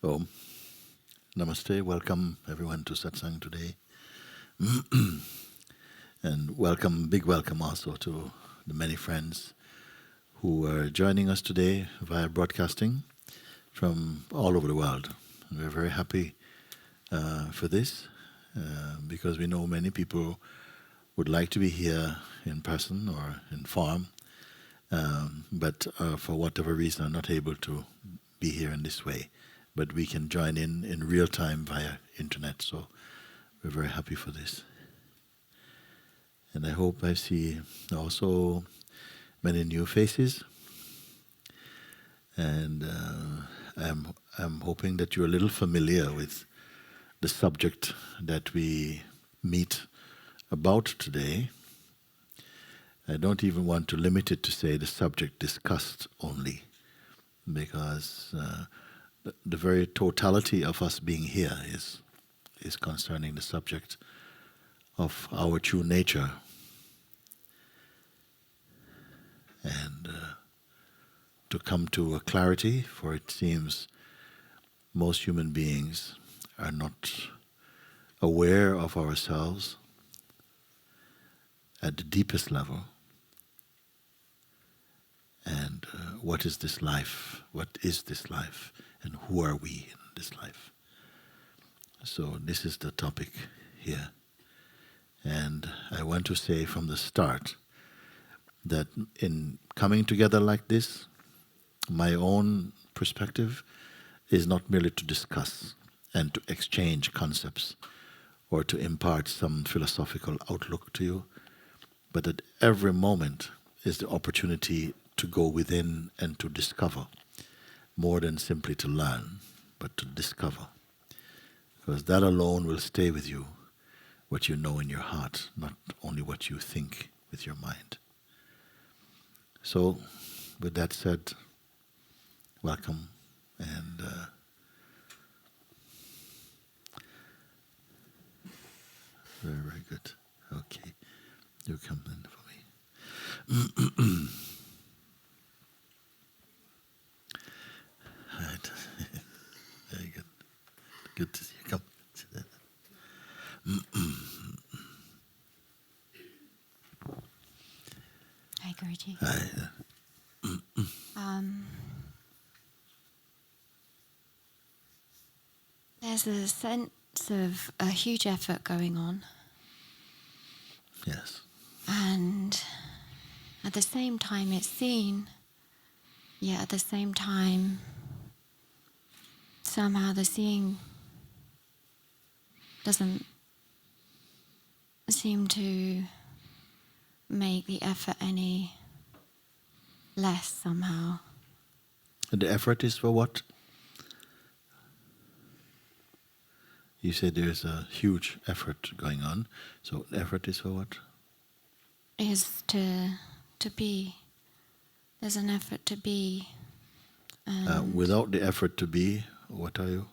So, namaste, welcome everyone to Satsang today. And big welcome also to the many friends who are joining us today via broadcasting from all over the world. And we're very happy for this because we know many people would like to be here in person or in form, but for whatever reason are not able to be here in this way. But we can join in real time via internet, so we're very happy for this. And I hope I see also many new faces, and I'm hoping that you're a little familiar with the subject that we meet about today. I don't even want to limit it to say the subject discussed only, because the very totality of us being here is concerning the subject of our true nature. And to come to a clarity, for it seems most human beings are not aware of ourselves at the deepest level. And what is this life? What is this life? And who are we in this life? So this is the topic here. And I want to say from the start that in coming together like this, my own perspective is not merely to discuss and to exchange concepts or to impart some philosophical outlook to you, but at every moment is the opportunity to go within and to discover, more than simply to learn, but to discover. Because that alone will stay with you, what you know in your heart, not only what you think with your mind. So, with that said, welcome, and very, very good. Okay, you come in for me. Right. Very good. Good to see you. Come. Hi, Guruji. Hi. There's a sense of a huge effort going on, Yes. and at the same time it's seen, yet at the same time somehow the seeing doesn't seem to make the effort any less somehow. And the effort is for what? You said there's a huge effort going on. So the effort is for what? Is to be. There's an effort to be. Without the effort to be, what are you?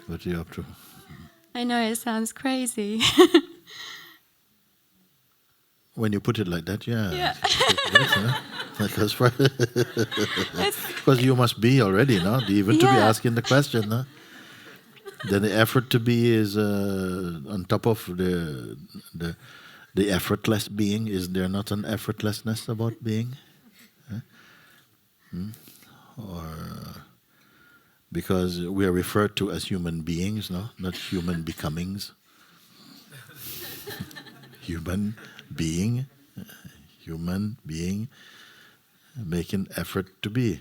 What are you up to? I know it sounds crazy. When you put it like that, yeah. Yeah. Because you must be already, no? Even to be asking the question, no? Then the effort to be is on top of the effortless being. Is there not an effortlessness about being? Huh? Or because we are referred to as human beings, no? Not human becomings. Human being, making effort to be.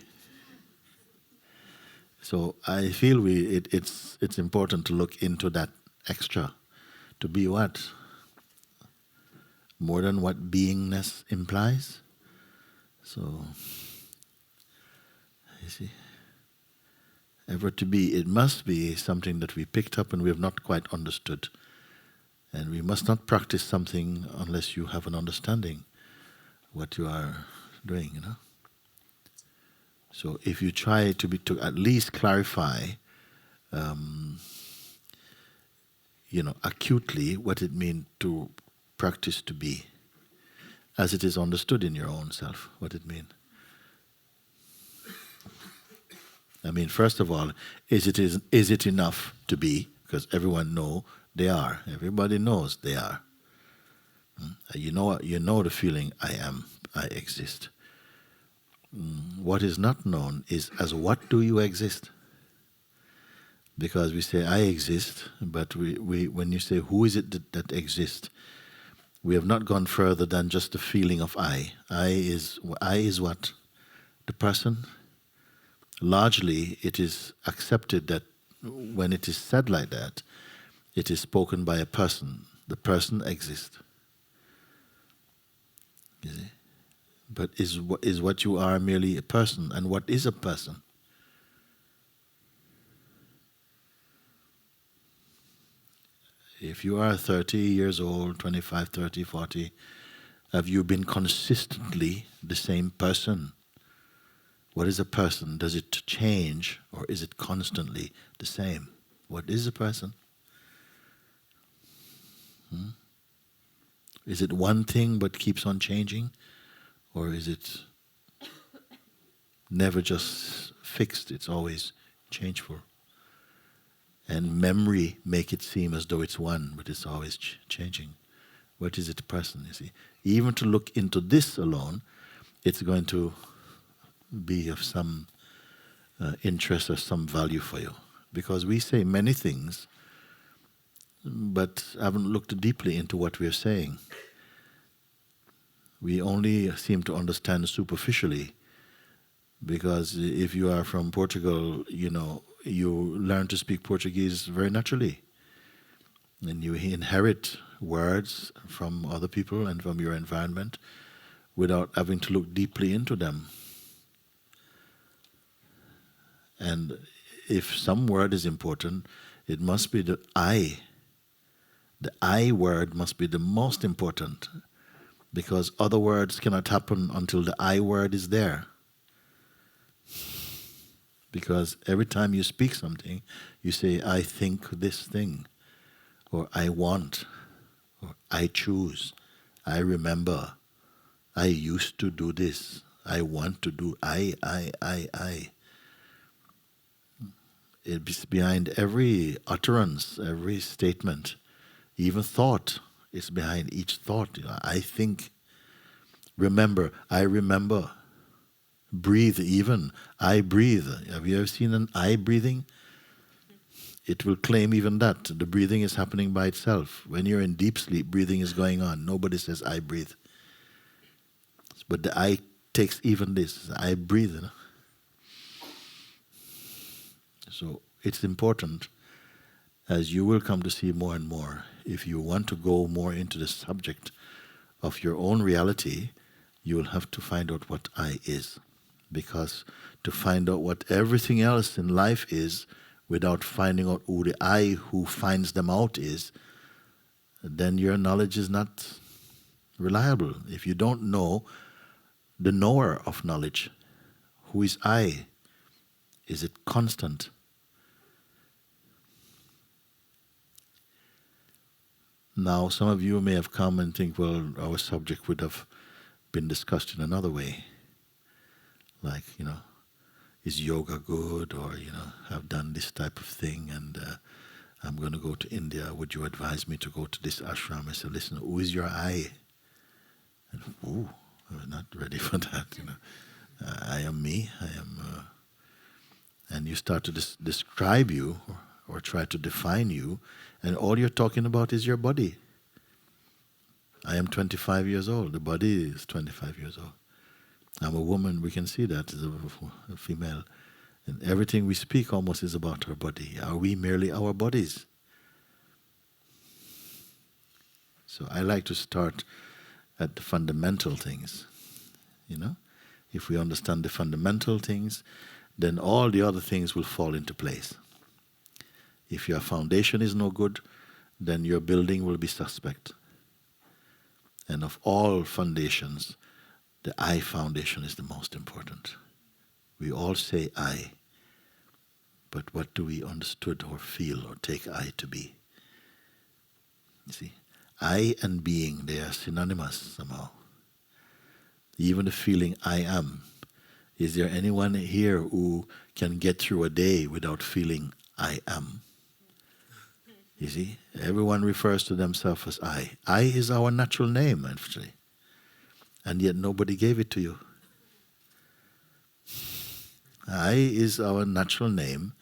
So I feel it's important to look into that extra. To be what? More than what beingness implies. So, you see, ever to be, it must be something that we picked up and we have not quite understood. And we must not practice something unless you have an understanding what you are doing, you know. So if you try to at least clarify, acutely what it means to practice to be, as it is understood in your own self, what it means. I mean, first of all, is it enough to be? Because everyone know they are. Everybody knows they are. You know the feeling I am, I exist. What is not known is as what do you exist? Because we say I exist, but we when you say who is it that exists, we have not gone further than just the feeling of I. I is what? The person. Largely, it is accepted that when it is said like that, it is spoken by a person. The person exists. You see? But is what you are merely a person? And what is a person? If you are 30 years old, 25, 30, 40, have you been consistently the same person? What is a person? Does it change or is it constantly the same? What is a person? Is it one thing but keeps on changing? Or is it never just fixed? It's always changeful. And memory make it seem as though it's one, but it's always changing. What is it a person, you see? Even to look into this alone, it's going to be of some interest or some value for you. Because we say many things, but haven't looked deeply into what we're saying. We only seem to understand superficially, because if you are from Portugal, you learn to speak Portuguese very naturally. And you inherit words from other people and from your environment without having to look deeply into them. And if some word is important, it must be the I. The I word must be the most important, because other words cannot happen until the I word is there. Because every time you speak something, you say, I think this thing, or I want, or I choose, I remember, I used to do this, I want to do, I. It's behind every utterance, every statement, even thought is behind each thought. I think, remember, I remember. Breathe even, I breathe. Have you ever seen an I breathing? It will claim even that. The breathing is happening by itself. When you're in deep sleep, breathing is going on. Nobody says I breathe. But the I takes even this. I breathe. So it's important, as you will come to see more and more, if you want to go more into the subject of your own reality, you will have to find out what I is. Because to find out what everything else in life is without finding out who the I who finds them out is, then your knowledge is not reliable. If you don't know the knower of knowledge, who is I? Is it constant? Now, some of you may have come and think, well, our subject would have been discussed in another way. Like, is yoga good? Or, I've done this type of thing and I'm going to go to India. Would you advise me to go to this ashram? I said, listen, who is your I? And, I was not ready for that. I am me. I am... and you start to describe you or try to define you, and all you're talking about is your body. I am 25 years old. The body is 25 years old. I'm a woman. We can see that as a female. And everything we speak almost is about our body. Are we merely our bodies? So I like to start at the fundamental things. If we understand the fundamental things, then all the other things will fall into place. If your foundation is no good, then your building will be suspect. And of all foundations, the I foundation is the most important. We all say I, but what do we understood or feel or take I to be? You see, I and being, they are synonymous somehow. Even the feeling I am Is there anyone here who can get through a day without feeling I am? You see, everyone refers to themselves as I. I is our natural name, actually. And yet nobody gave it to you. I is our natural name,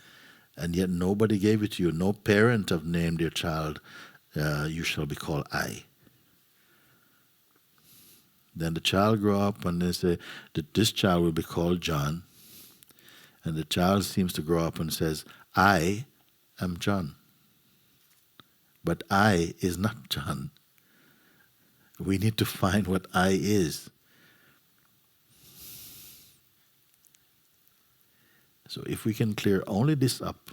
and yet nobody gave it to you. No parent have named their child, you shall be called I. Then the child grow up and they say that this child will be called John. And the child seems to grow up and says, I am John. But I is not John. We need to find what I is. So if we can clear only this up,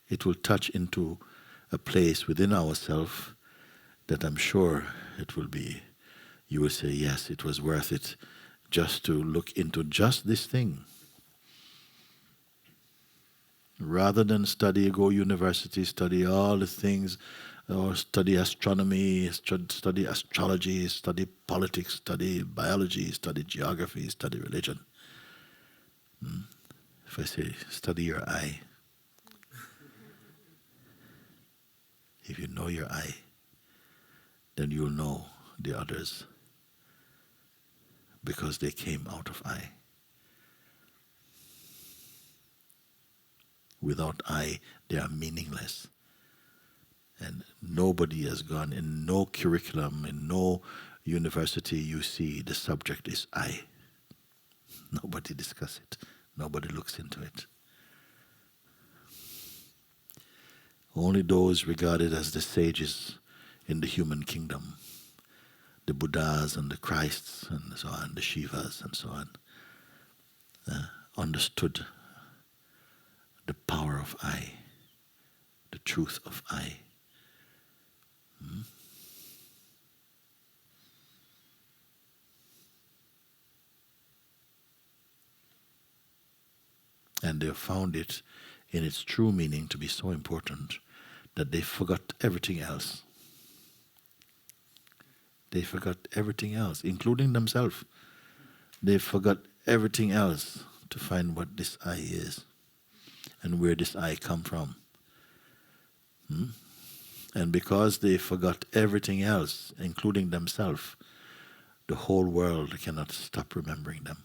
it will touch into a place within ourselves that I'm sure it will be, you will say, yes, it was worth it just to look into just this thing. Rather than go university, study all the things, or study astronomy, study astrology, study politics, study biology, study geography, study religion. If I say, study your I, if you know your I, then you'll know the others, because they came out of I. Without I, they are meaningless. And nobody has gone, in no curriculum, in no university you see the subject is I. Nobody discuss it. Nobody looks into it. Only those regarded as the sages in the human kingdom, the Buddhas and the Christs and so on, the Shivas and so on, understood the power of I, the truth of I. And they found it in its true meaning to be so important that they forgot everything else. They forgot everything else, including themselves. They forgot everything else to find what this I is and where this I come from. And because they forgot everything else, including themselves, the whole world cannot stop remembering them.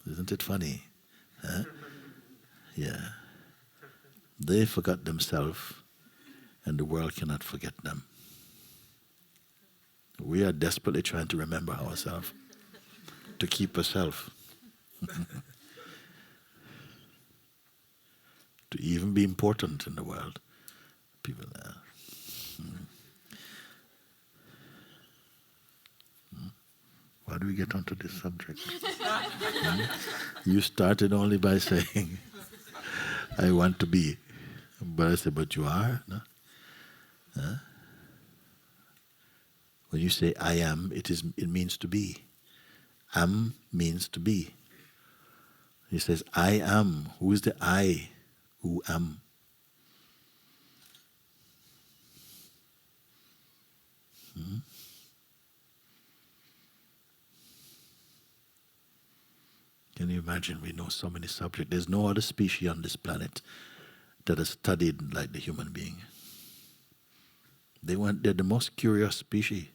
Isn't it funny? Huh? Yeah. They forgot themselves, and the world cannot forget them. We are desperately trying to remember ourselves, to keep ourselves. To even be important in the world. People there. Why do we get onto this subject? You started only by saying, I want to be. But I said, but you are? No? Huh? When you say I am, it means to be. Am means to be. He says, I am. Who is the I who am? Can you imagine? We know so many subjects. There's no other species on this planet that has studied like the human being. They're the most curious species.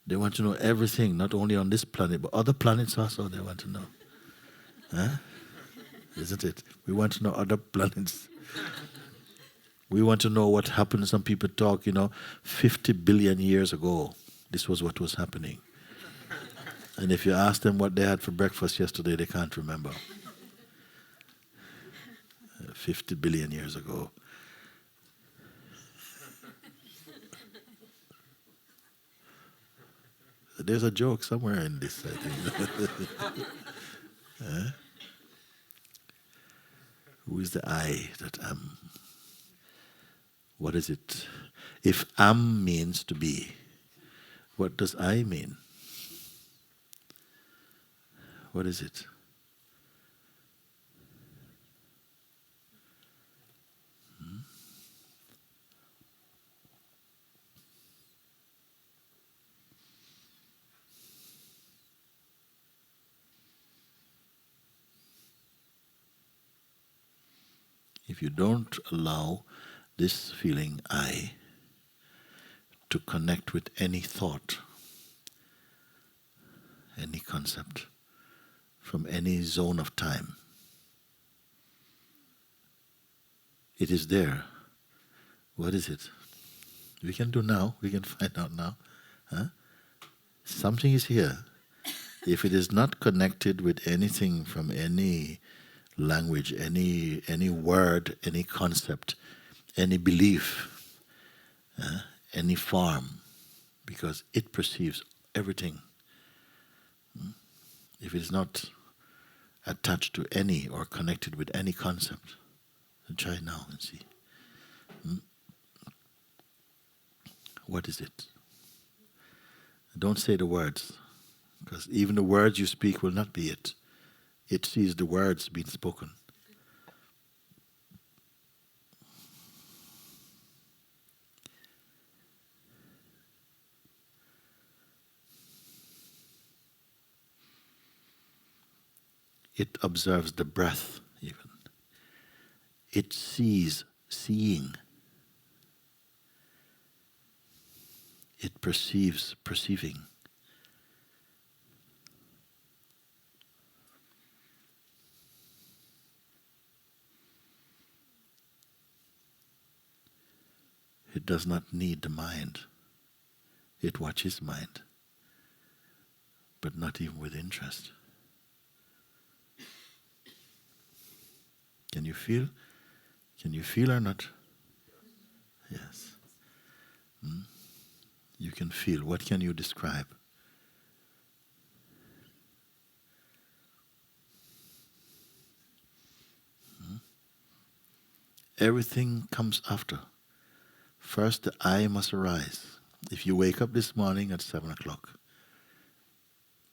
They want to know everything, not only on this planet, but other planets also they want to know. Huh? Isn't it? We want to know other planets. We want to know what happened. Some people talk, 50 billion years ago, this was what was happening. And if you ask them what they had for breakfast yesterday, they can't remember. 50 billion years ago. There's a joke somewhere in this, I think. Huh? Who is the I that am? What is it? If am means to be, what does I mean? What is it? if you don't allow this feeling I to connect with any thought, any concept, from any zone of time, it is there. What is it? We can do now. We can find out now. Huh? Something is here. If it is not connected with anything from any language, any word, any concept, any belief, any form, because it perceives everything. If it is not attached to any or connected with any concept, then try now and see. What is it? Don't say the words, because even the words you speak will not be it. It sees the words being spoken. It observes the breath even. It sees seeing. It perceives perceiving. It does not need the mind. It watches mind, but not even with interest. Can you feel? Can you feel or not? Yes. You can feel. What can you describe? Everything comes after. First, the I must arise. If you wake up this morning at 7 o'clock,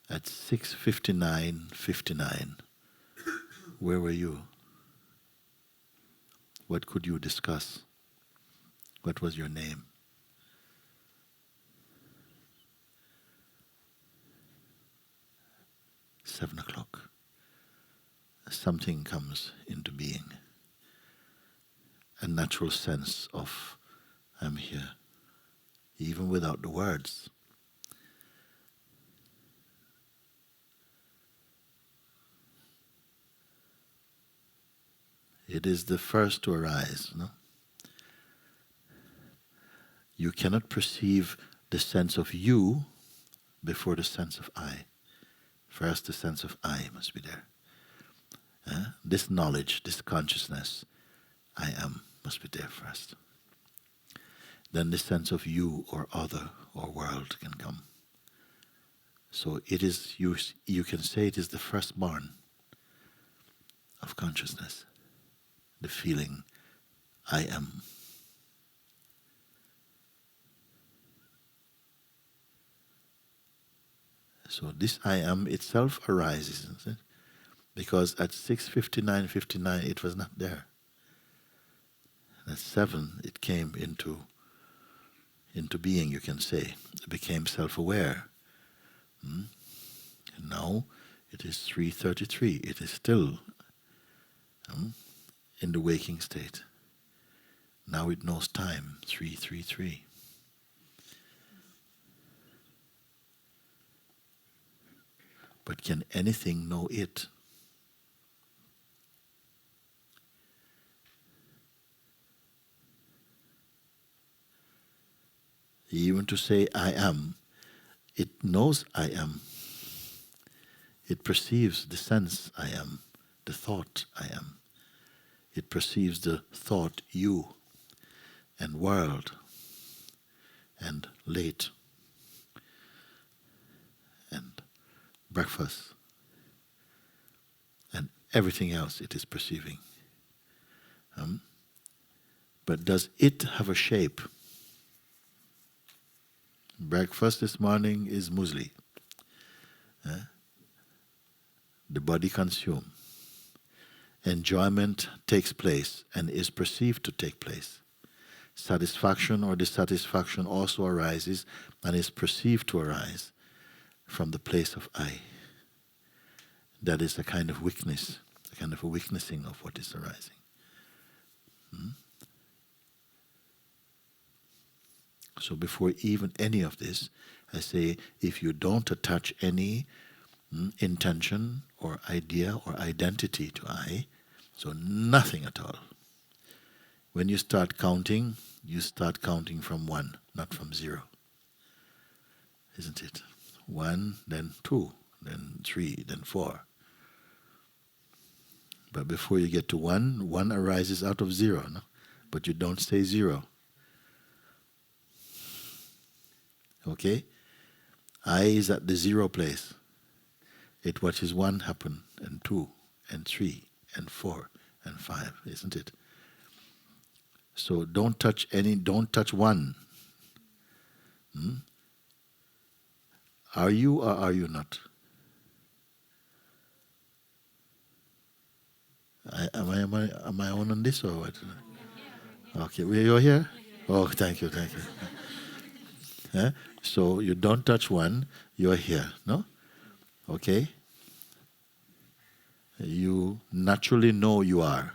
at 6:59, where were you? What could you discuss? What was your name? Seven o'clock. Something comes into being. A natural sense of I'm here, even without the words. It is the first to arise, no? You cannot perceive the sense of you before the sense of I. First, the sense of I must be there. This knowledge, this consciousness, I am, must be there first. Then the sense of you or other or world can come. So it is, you can say it is the firstborn of consciousness, the feeling I am. So this I am itself arises, isn't it? Because at 6:59 it was not there. And at 7 it came into being, you can say. It became self-aware. And now it is 3:33. It is still in the waking state. Now it knows time, 3:33. But can anything know it? Even to say I am, it knows I am. It perceives the sense I am, the thought I am. It perceives the thought you and world and late and breakfast and everything else it is perceiving. But does it have a shape? Breakfast this morning is muesli. The body consumes. Enjoyment takes place and is perceived to take place. Satisfaction or dissatisfaction also arises and is perceived to arise from the place of I. That is a kind of weakness, a kind of a witnessing of what is arising. So before even any of this, I say, if you don't attach any intention or idea or identity to I, so nothing at all. When you start counting from 1, not from 0. Isn't it? 1, then 2, then 3, then 4. But before you get to 1, 1 arises out of 0, no? But you don't say 0. Okay? I is at the 0 place. It watches 1 happen, and 2, and 3, and 4, and 5, isn't it? So don't touch 1. Are you or are you not? Am I on this or what? Okay, you're here? Oh, thank you. So you don't touch 1, you're here, no? Okay? You naturally know you are.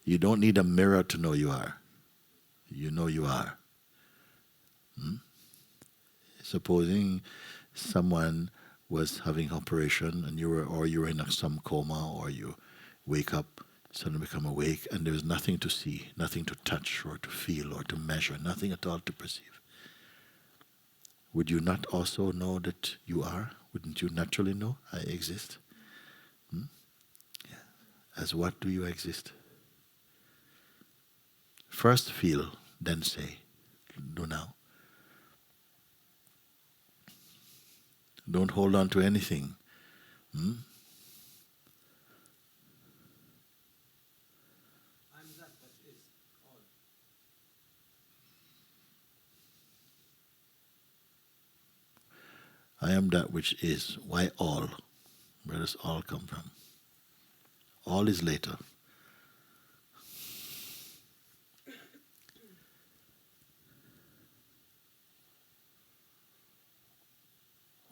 You don't need a mirror to know you are. You know you are. Supposing someone was having operation and you were in some coma, or you wake up, suddenly become awake, and there's nothing to see, nothing to touch or to feel or to measure, nothing at all to perceive. Would you not also know that you are? Wouldn't you naturally know I exist? Yeah. As what do you exist? First feel, then say. Do now. Don't hold on to anything. I am that which is. Why all? Where does all come from? All is later.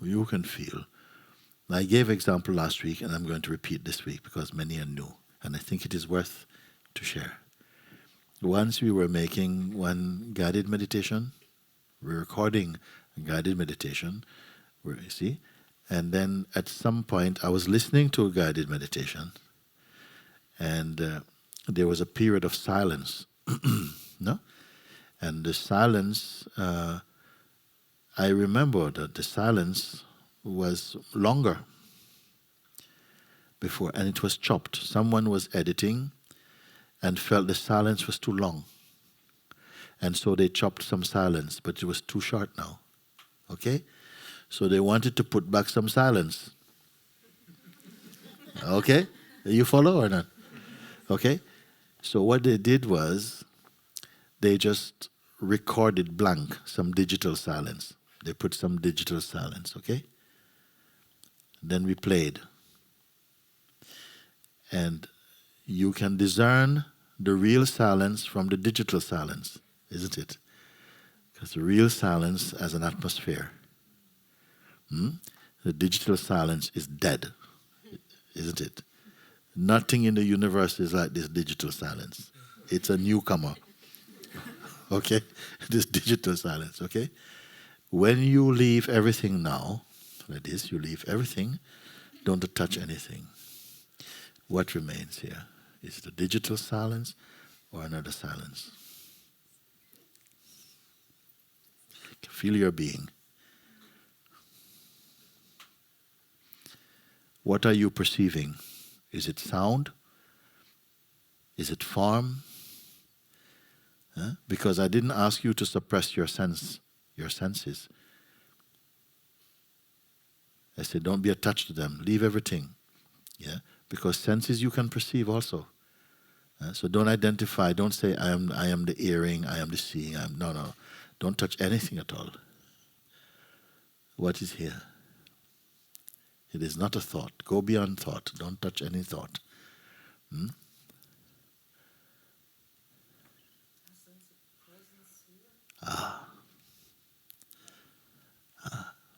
You can feel. I gave example last week, and I'm going to repeat this week because many are new, and I think it is worth to share. Once we were making one guided meditation, we're recording a guided meditation, where you see, and then at some point I was listening to a guided meditation, and there was a period of silence, no? And the silence, I remember that the silence was longer before, and it was chopped. Someone was editing and felt the silence was too long. And so they chopped some silence, but it was too short now. Okay? So they wanted to put back some silence. Okay? You follow or not? Okay? So what they did was they just recorded blank, some digital silence. They put some digital silence, okay? Then we played. And you can discern the real silence from the digital silence, isn't it? Because the real silence has an atmosphere. The digital silence is dead, isn't it? Nothing in the universe is like this digital silence. It's a newcomer. Okay? This digital silence, okay? When you leave everything now, like this, you leave everything, don't touch anything. What remains here? Is it a digital silence or another silence? Feel your being. What are you perceiving? Is it sound? Is it form? Because I didn't ask you to suppress your senses. I said, don't be attached to them. Leave everything. Yeah, because senses you can perceive also. So don't identify. Don't say I am the hearing. I am the seeing. No. Don't touch anything at all. What is here? It is not a thought. Go beyond thought. Don't touch any thought.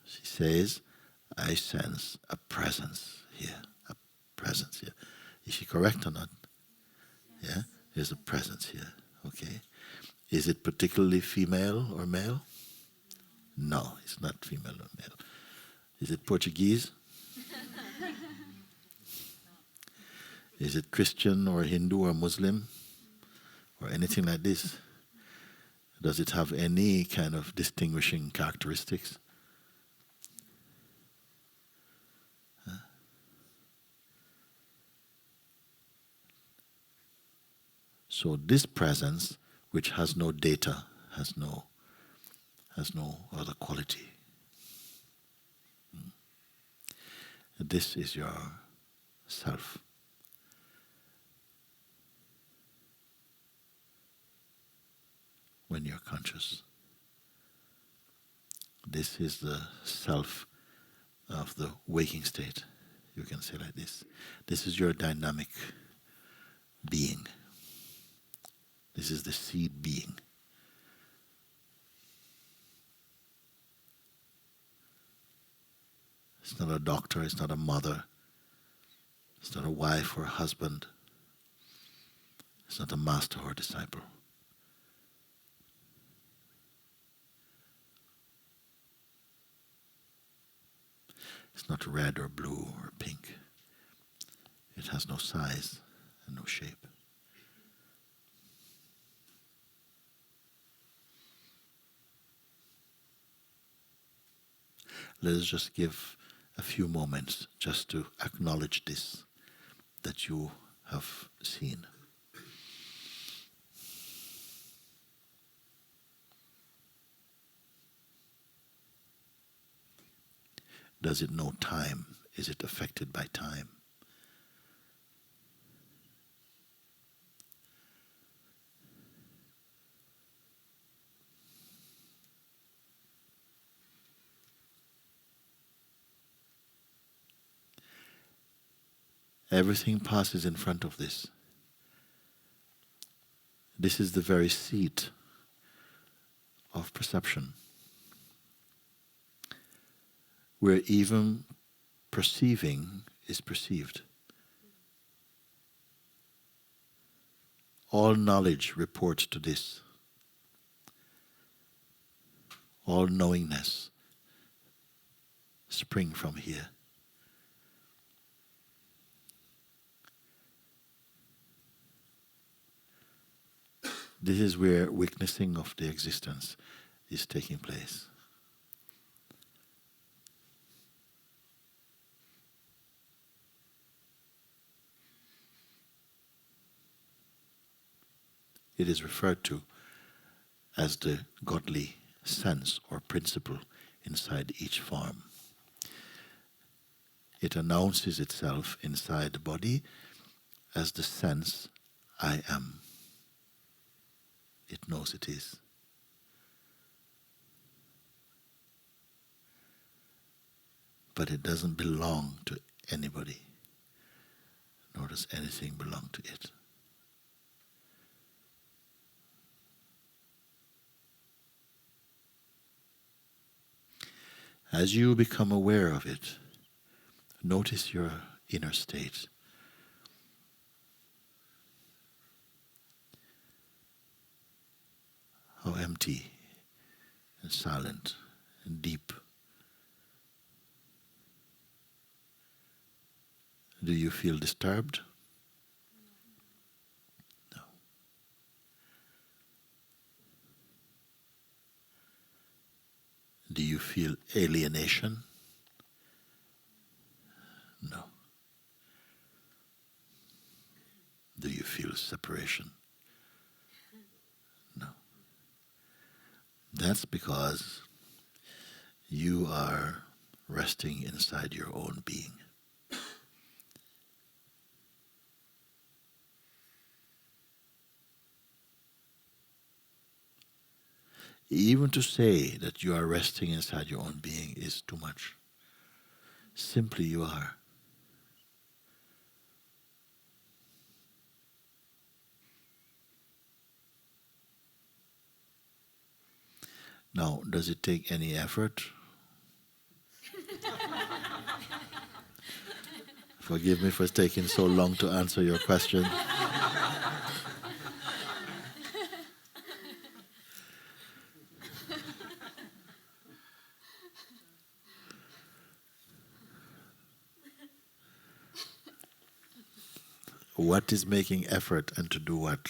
She says, I sense a presence here. A presence here. Is she correct or not? Yeah? There's a presence here. Okay. Is it particularly female or male? No, it's not female or male. Is it Portuguese? Is it Christian or Hindu or Muslim or anything like this? Does it have any kind of distinguishing characteristics? Huh? So this presence, which has no data, has no other quality. This is your self. When you're conscious. This is the self of the waking state. You can say like this. This is your dynamic being. This is the seed being. It's not a doctor, it's not a mother, it's not a wife or a husband, it's not a master or a disciple. It's not red or blue or pink. It has no size and no shape. Let us just give a few moments just to acknowledge this, that you have seen. Does it know time? Is it affected by time? Everything passes in front of this. This is the very seat of perception, where even perceiving is perceived. All knowledge reports to this. All knowingness spring from here. This is where witnessing of the existence is taking place. It is referred to as the godly sense or principle inside each form. It announces itself inside the body as the sense, I am. It knows it is. But it doesn't belong to anybody, nor does anything belong to it. As you become aware of it, notice your inner state. How empty and silent and deep. Do you feel disturbed? No. Do you feel alienation? No. Do you feel separation? No. That's because you are resting inside your own being. Even to say that you are resting inside your own being is too much. Simply you are. Now, does it take any effort? Forgive me for taking so long to answer your question. what is making effort and to do what?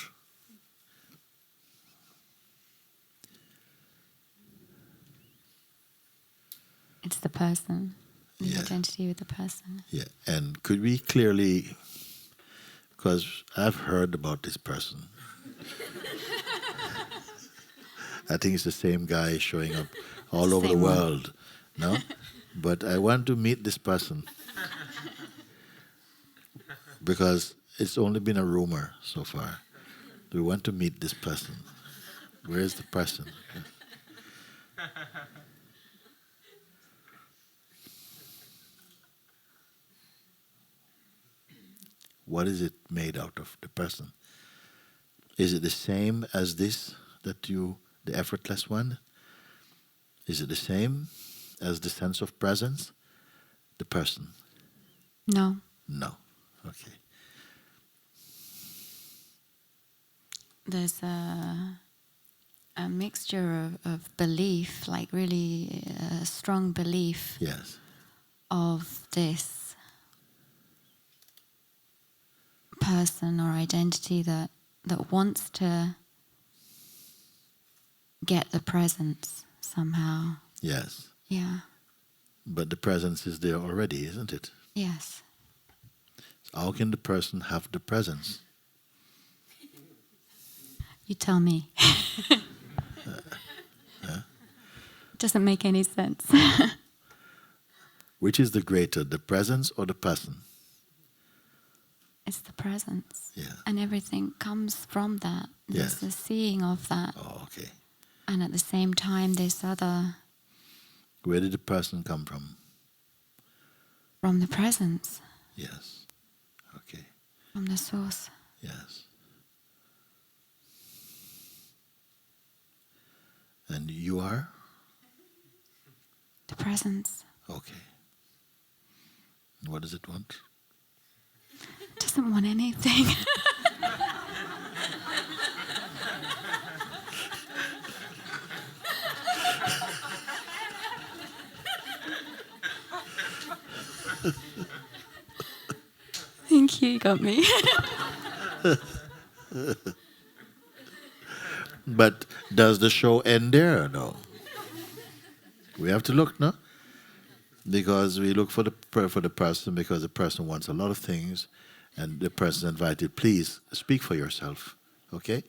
It's the person, the Yeah. identity with the person. Yeah. And could we clearly, because I've heard about this person. I think it's the same guy showing up all over the Same one. world. No? But I want to meet this person. Because it's only been a rumor so far. We want to meet this person. Where is the person? What is it made out of, the person? Is it the same as this, the effortless one? Is it the same as the sense of presence? The person? No. No. Okay. There's a mixture of belief, like really a strong belief Yes. of this person or identity that wants to get the presence somehow. Yes. Yeah. But the presence is there already, isn't it? Yes. So how can the person have the presence? You tell me. Doesn't make any sense. Which is the greater, the presence or the person? It's the presence. Yeah. And everything comes from that. There's Yes. the seeing of that. Oh, okay. And at the same time, this other Where did the person come from? from the presence, Yes. Okay. from the source. Yes. And you are? The presence. Okay. And what does it want? Doesn't want anything. Thank you, you got me. But does the show end there or no? We have to look, no? Because we look for the person because the person wants a lot of things and the person invited, please speak for yourself, okay?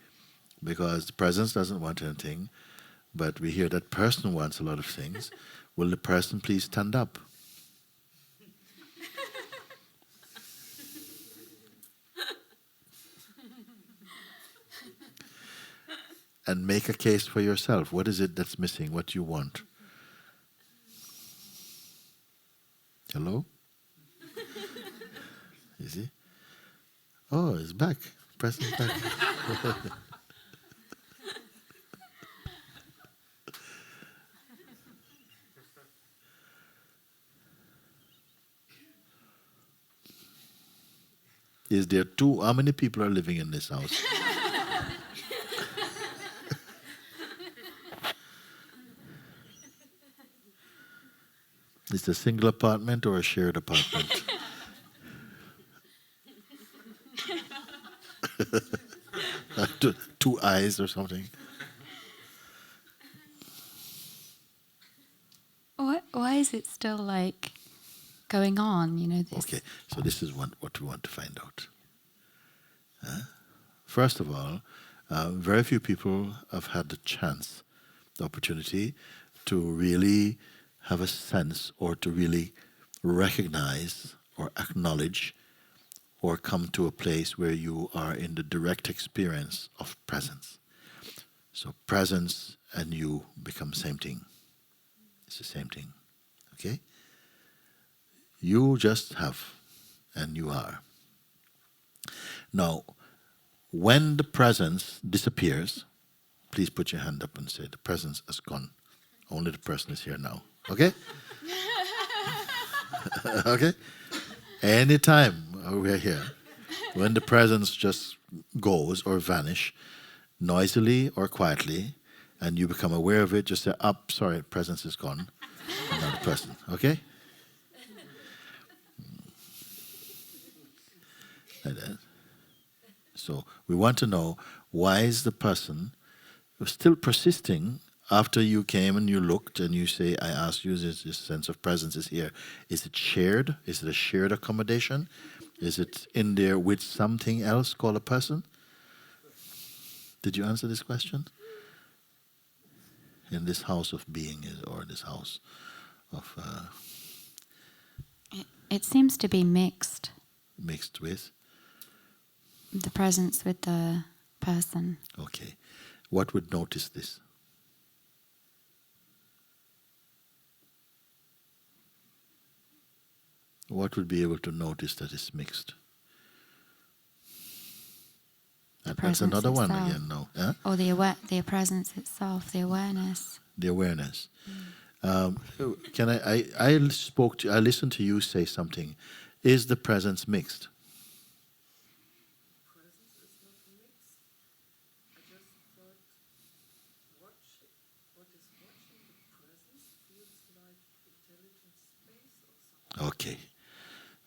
Because the presence doesn't want anything, but we hear that person wants a lot of things. Will the person please stand up? And make a case for yourself. What is it that's missing? What do you want? Hello? You see? Oh, it's back. Presence back. Is there two? How many people are living in this house? Is it a single apartment or a shared apartment? Two eyes or something? Why is it still like going on? You know this. Okay, so this is what we want to find out. First of all, very few people have had the chance, the opportunity to really have a sense or to really recognize or acknowledge or come to a place where you are in the direct experience of presence. So presence and you become the same thing. It's the same thing. Okay? You just have and you are. Now, when the presence disappears, please put your hand up and say, the presence has gone. Only the person is here now. Okay? Okay? Anytime we're here, when the presence just goes or vanish, noisily or quietly, and you become aware of it, just say, up, sorry, presence is gone. Another person. Okay? Like that. So we want to know, why is the person still persisting after you came and you looked and you say, I asked you, this sense of presence is here. Is it shared? Is it a shared accommodation? Is it in there with something else called a person? Did you answer this question? In this house of being, or this house of... It seems to be mixed. Mixed with? The presence with the person. Okay. What would notice this? What would be able to notice that it's mixed? That's another itself. one again, no? Huh? Or the presence itself, the awareness. The awareness. Can I listened to you say something. Is the presence mixed? Presence is not mixed. I just thought what is watching the presence feels like intelligent space or something. Okay.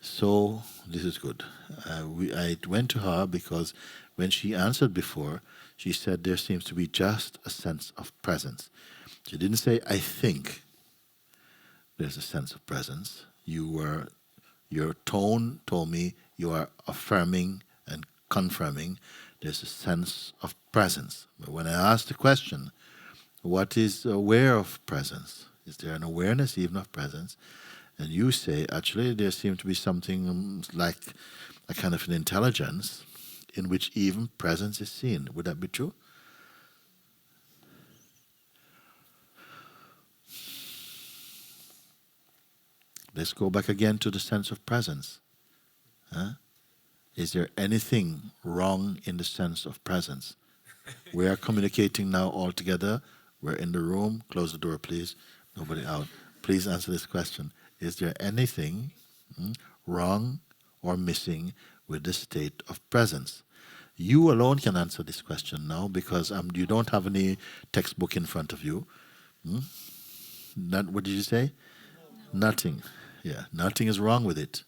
So this is good. I went to her because when she answered before, she said there seems to be just a sense of presence. She didn't say, I think there's a sense of presence. Your tone told me you are affirming and confirming there's a sense of presence. But when I asked the question, what is aware of presence? Is there an awareness even of presence? And you say, actually, there seems to be something like a kind of an intelligence in which even presence is seen. Would that be true? Let's go back again to the sense of presence. Huh? Is there anything wrong in the sense of presence? We are communicating now all together. We're in the room. Close the door, please. Nobody out. Please answer this question. Is there anything wrong or missing with the state of presence? You alone can answer this question now because you don't have any textbook in front of you. What did you say? No. Nothing. Yeah, nothing is wrong with it.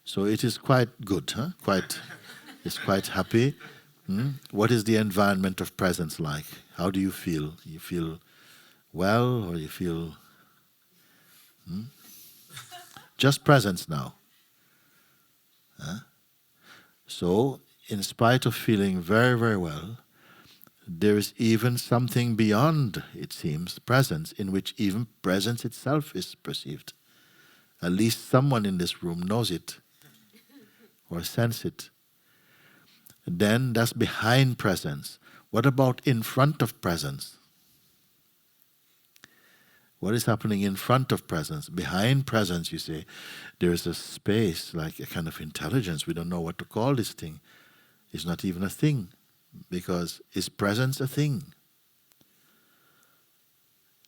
So it is quite good. It's quite happy. What is the environment of presence like? How do you feel? You feel well, or you feel just presence now? So, in spite of feeling very, very well, there is even something beyond, it seems, presence, in which even presence itself is perceived. At least someone in this room knows it or sense it. Then that's behind presence. What about in front of presence? What is happening in front of presence? Behind presence, you say, there is a space, like a kind of intelligence. We don't know what to call this thing. It's not even a thing, because is presence a thing?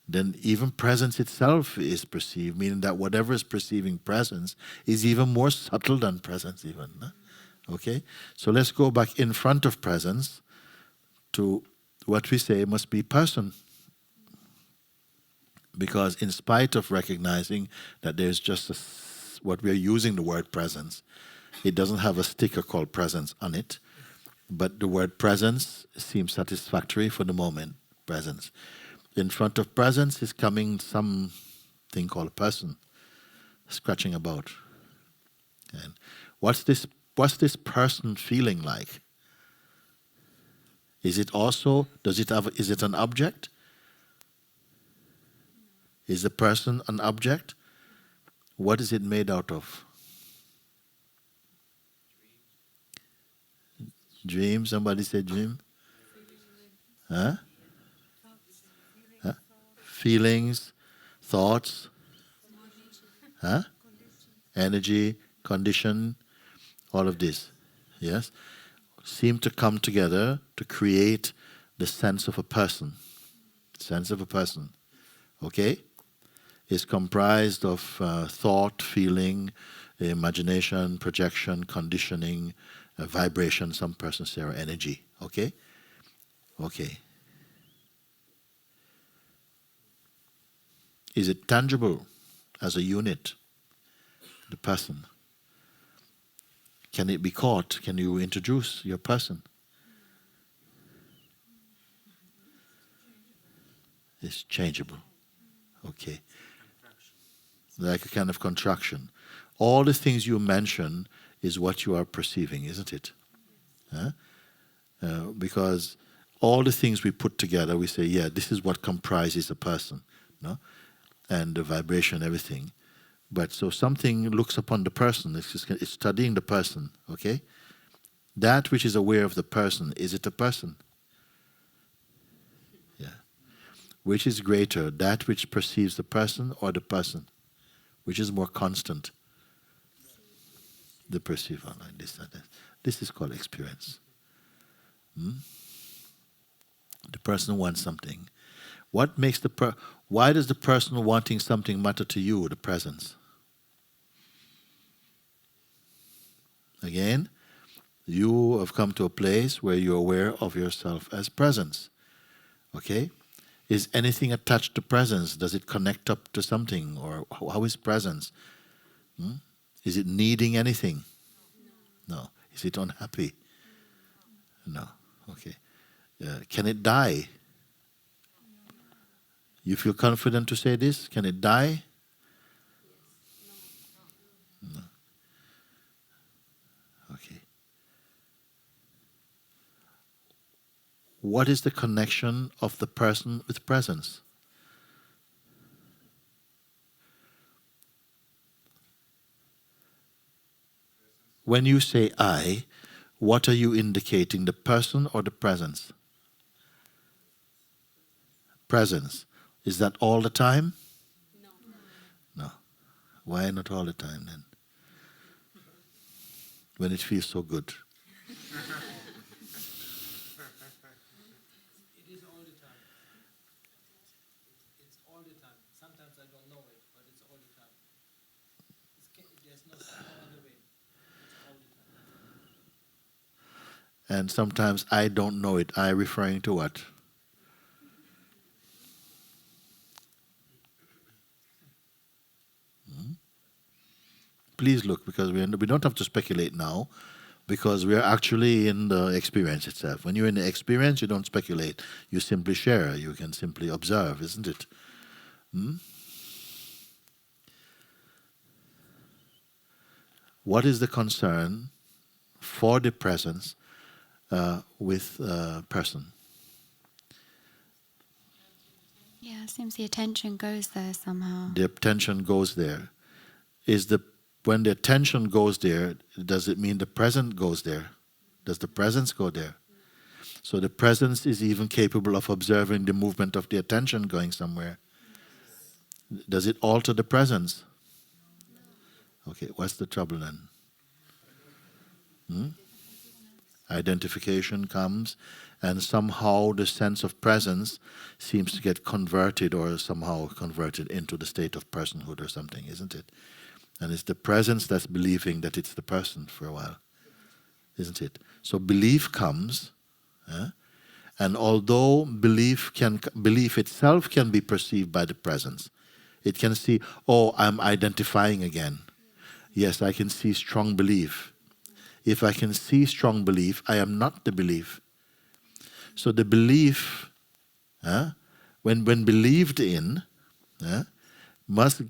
Then even presence itself is perceived, meaning that whatever is perceiving presence is even more subtle than presence even. Okay? So let's go back in front of presence to what we say must be person. Because in spite of recognizing that there's just what we are using the word presence, it doesn't have a sticker called presence on it, but the word presence seems satisfactory for the moment, presence. In front of presence is coming something called a person, scratching about. And what's this person feeling like? Is it an object? Is the person an object? What is it made out of? Dream. Somebody say dream. Huh? Huh? Feelings, thoughts, huh? Energy, condition, all of this, yes, seem to come together to create the sense of a person. Sense of a person, okay? Is comprised of thought, feeling, imagination, projection, conditioning, vibration, some persons say, or energy, okay? Okay. Is it tangible as a unit, the person? Can it be caught? Can you introduce your person? It's changeable. Okay. Like a kind of contraction. All the things you mention is what you are perceiving, isn't it? Huh? Because all the things we put together, we say, yeah, this is what comprises a person, no? And the vibration, everything. But so something looks upon the person, it's studying the person, okay? That which is aware of the person, is it a person? Yeah. Which is greater, that which perceives the person or the person? Which is more constant? The perceiver, like this and that. This is called experience. The person wants something. What makes why does the person wanting something matter to you, the presence? Again, you have come to a place where you're aware of yourself as presence. Okay? Is anything attached to presence? Does it connect up to something? Or how is presence? Is it needing anything? No. Is it unhappy? No. Okay. Can it die? You feel confident to say this? Can it die? No. Okay. What is the connection of the person with presence? When you say I, what are you indicating, the person or the presence? Presence. Is that all the time? No. Why not all the time then? When it feels so good. It is all the time. It's all the time. Sometimes I don't know it, but it's all the time. There's no other way. It's all the time. And sometimes I don't know it. I referring to what? Please look, because we don't have to speculate now, because we are actually in the experience itself. When you're in the experience, you don't speculate. You simply share. You can simply observe, isn't it? What is the concern for the presence with person? Yeah, it seems the attention goes there somehow. The attention goes there. When the attention goes there, does it mean the present goes there? Does the presence go there? So the presence is even capable of observing the movement of the attention going somewhere. Does it alter the presence? Okay, what's the trouble then? Identification comes, and somehow the sense of presence seems to get converted, or somehow converted into the state of personhood or something, isn't it? And it's the presence that's believing that it's the person for a while, isn't it? So belief comes, and although belief itself can be perceived by the presence, it can see, oh, I'm identifying again. Yes, I can see strong belief. If I can see strong belief, I am not the belief. So the belief, when believed in, must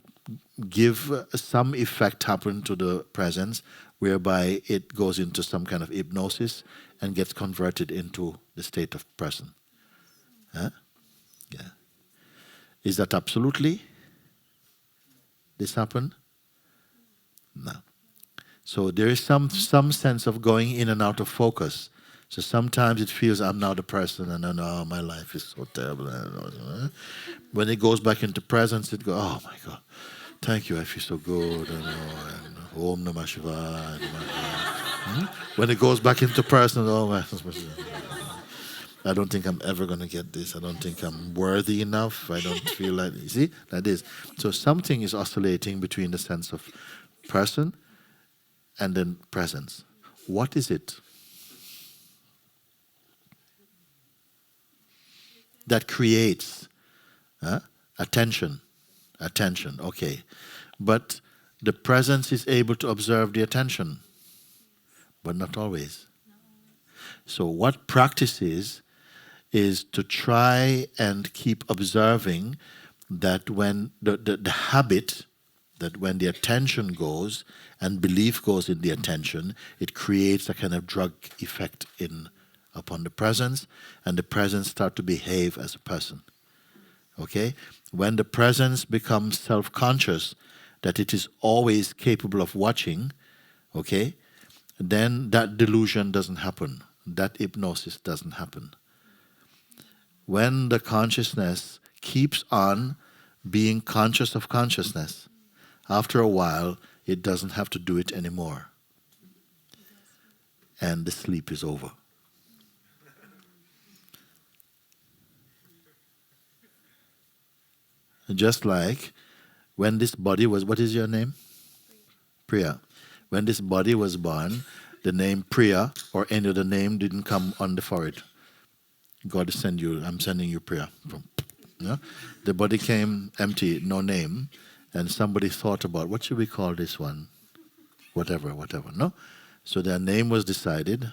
give some effect happen to the presence, whereby it goes into some kind of hypnosis and gets converted into the state of person. Yeah. Is that absolutely this happen? No. So there is some sense of going in and out of focus. So sometimes it feels I'm now the person, and then, oh, my life is so terrible. When it goes back into presence, it goes, oh my God, thank you, I feel so good. Om Namah Shivaya. When it goes back into person, oh my, I don't think I'm ever going to get this. I don't think I'm worthy enough. I don't feel like, you see, that is. So something is oscillating between the sense of person and then presence. What is it that creates attention? Attention, okay. But the presence is able to observe the attention. but not always. So what practice is to try and keep observing that when the habit, that when the attention goes and belief goes in the attention, it creates a kind of drug effect upon the presence, and the presence start to behave as a person. Okay? When the presence becomes self-conscious, that it is always capable of watching, okay, then that delusion doesn't happen. That hypnosis doesn't happen. When the consciousness keeps on being conscious of consciousness, after a while, it doesn't have to do it anymore. And the sleep is over. Just like when this body was, what is your name? Priya. When this body was born, the name Priya or any other name didn't come on the forehead. God is sending you, I'm sending you Priya. Yeah? The body came empty, no name, and somebody thought about, what should we call this one? Whatever, no? So their name was decided.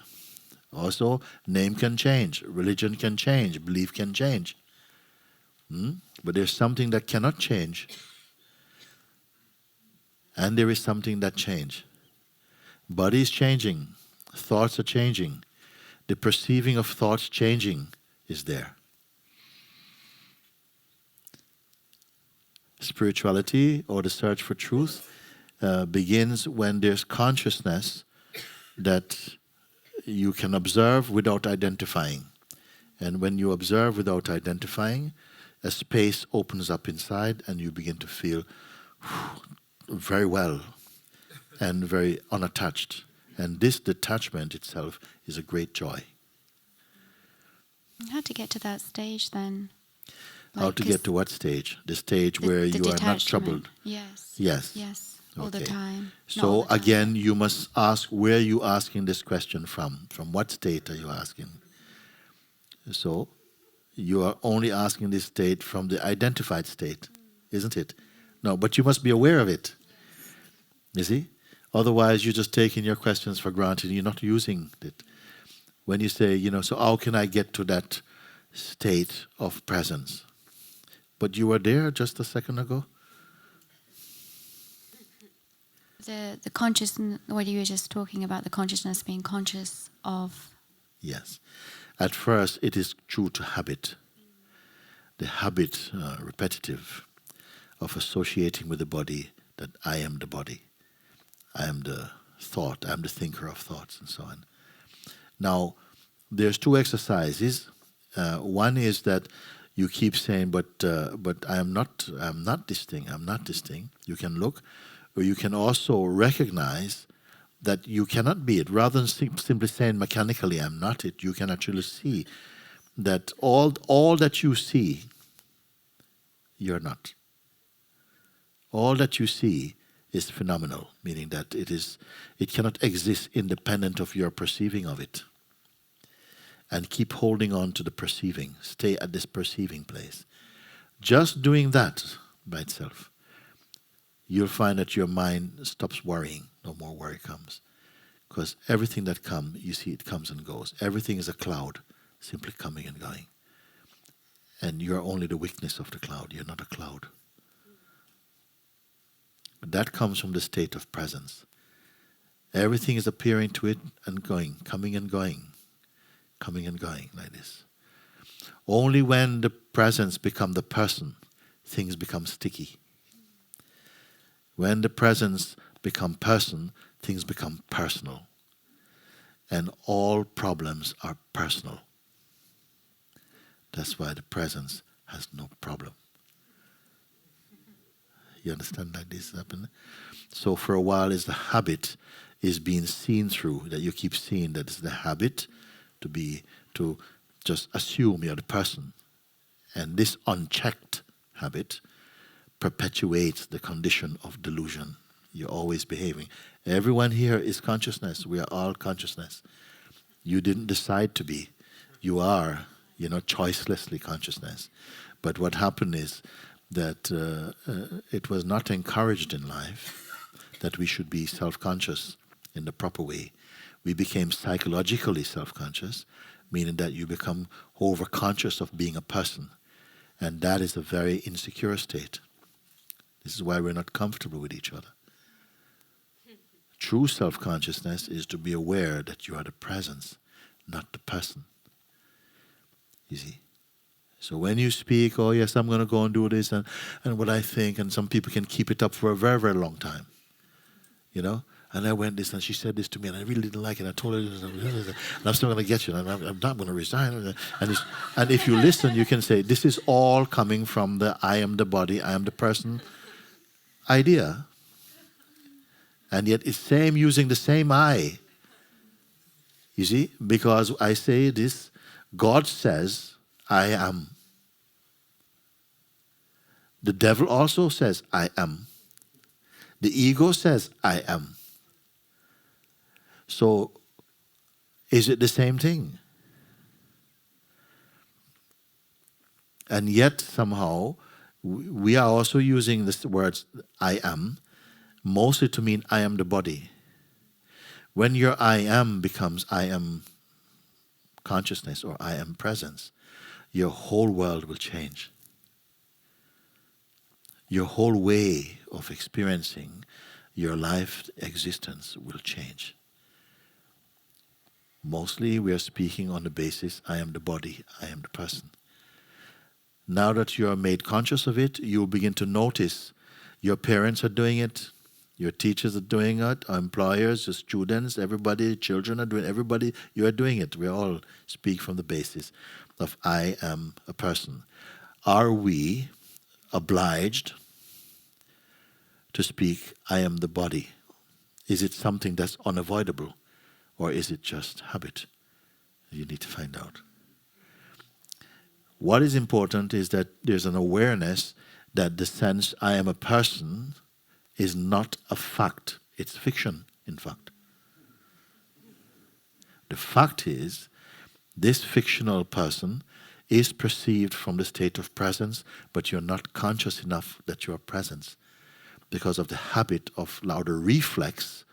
Also, name can change, religion can change, belief can change. But there's something that cannot change. And there is something that changes. Body is changing. Thoughts are changing. The perceiving of thoughts changing is there. Spirituality, or the search for truth, begins when there's consciousness that you can observe without identifying. And when you observe without identifying, a space opens up inside and you begin to feel very well and very unattached. And this detachment itself is a great joy. How to get to that stage then? How to get to what stage? The stage where you are not troubled. Yes. Yes. Yes. All the time. So again, you must ask, where are you asking this question from? From what state are you asking? So you are only asking this state from the identified state, isn't it? No, but you must be aware of it. You see? Otherwise, you're just taking your questions for granted. You're not using it. When you say, so how can I get to that state of presence? But you were there just a second ago. The consciousness, what you were just talking about, the consciousness being conscious of. Yes. At first, it is true to habit. The habit, repetitive, of associating with the body, that I am the body. I am the thought, I am the thinker of thoughts, and so on. Now, there's two exercises. One is that you keep saying, but I am not this thing, I'm not this thing. You can look, or you can also recognize that you cannot be it. Rather than simply saying mechanically, I'm not it, you can actually see that all that you see, you're not. All that you see is phenomenal, meaning that it cannot exist independent of your perceiving of it. And keep holding on to the perceiving. Stay at this perceiving place. Just doing that by itself, you'll find that your mind stops worrying. No more worry comes. Because everything that comes, you see it comes and goes. Everything is a cloud, simply coming and going. And you're only the witness of the cloud. You're not a cloud. But that comes from the state of presence. Everything is appearing to it and going, coming and going. Coming and going like this. Only when the presence becomes the person, things become sticky. When the presence becomes person, things become personal. And all problems are personal. That's why the presence has no problem. You understand that this is happening? So for a while, the habit is being seen through, that you keep seeing that it's the habit to just assume you're the person. And this unchecked habit perpetuates the condition of delusion. You're always behaving. Everyone here is consciousness. We are all consciousness. You didn't decide to be. You are, choicelessly consciousness. But what happened is that it was not encouraged in life that we should be self-conscious in the proper way. we became psychologically self-conscious, meaning that you become over-conscious of being a person. And that is a very insecure state. This is why we're not comfortable with each other. True self-consciousness is to be aware that you are the presence, not the person. You see? So when you speak, oh yes, I'm going to go and do this, and what I think, and some people can keep it up for a very, very long time. You know? And I went this, and she said this to me, and I really didn't like it. I told her this, and I'm still going to get you, and I'm not going to resign. And if you listen, you can say, this is all coming from the I am the body, I am the person idea. And yet it's same using the same I. You see? Because I say this, God says, I am. The devil also says, I am. The ego says, I am. So, is it the same thing? And yet, somehow, we are also using the words, I am, mostly to mean I am the body. When your I am becomes I am consciousness or I am presence, your whole world will change. Your whole way of experiencing your life existence will change. Mostly we are speaking on the basis I am the body, I am the person. Now that you are made conscious of it, you will begin to notice your parents are doing it, your teachers are doing it, our employers, your students, everybody, children are doing it, everybody, you are doing it. We all speak from the basis of I am a person. Are we obliged to speak I am the body? Is it something that's unavoidable, or is it just habit? You need to find out. What is important is that there's an awareness that the sense I am a person is not a fact. It's fiction, in fact. The fact is, this fictional person is perceived from the state of presence, but you're not conscious enough that you're presence because of the habit of louder reflex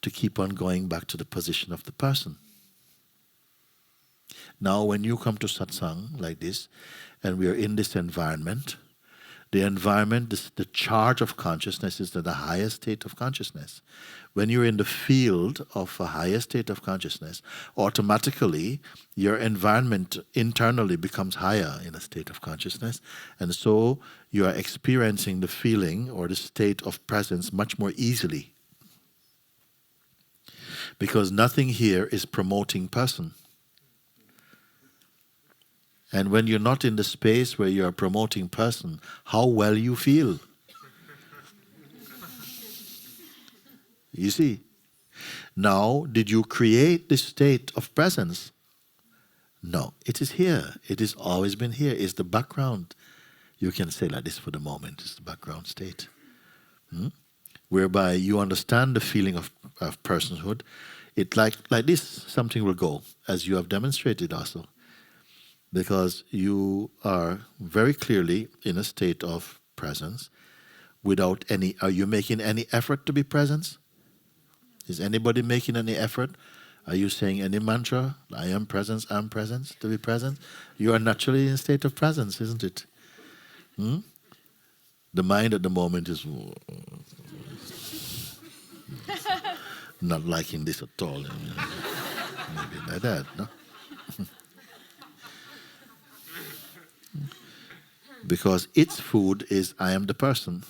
to keep on going back to the position of the person. Now, when you come to satsang like this, and we are in this environment, the charge of consciousness is the highest state of consciousness. When you're in the field of a higher state of consciousness, automatically your environment internally becomes higher in a state of consciousness, and so you are experiencing the feeling or the state of presence much more easily. Because nothing here is promoting person. And when you're not in the space where you are promoting person, how well you feel. You see? Now, did you create this state of presence? No, it is here. It has always been here. It's the background. You can say like this for the moment. It's the background state. Whereby you understand the feeling of personhood. It like this, something will go, as you have demonstrated also. Because you are very clearly in a state of presence without any, are you making any effort to be present? Is anybody making any effort? Are you saying any mantra? I am presence, I'm presence, to be present? You are naturally in a state of presence, isn't it? The mind at the moment is not liking this at all. Maybe like that, no? Because its food is I am the person.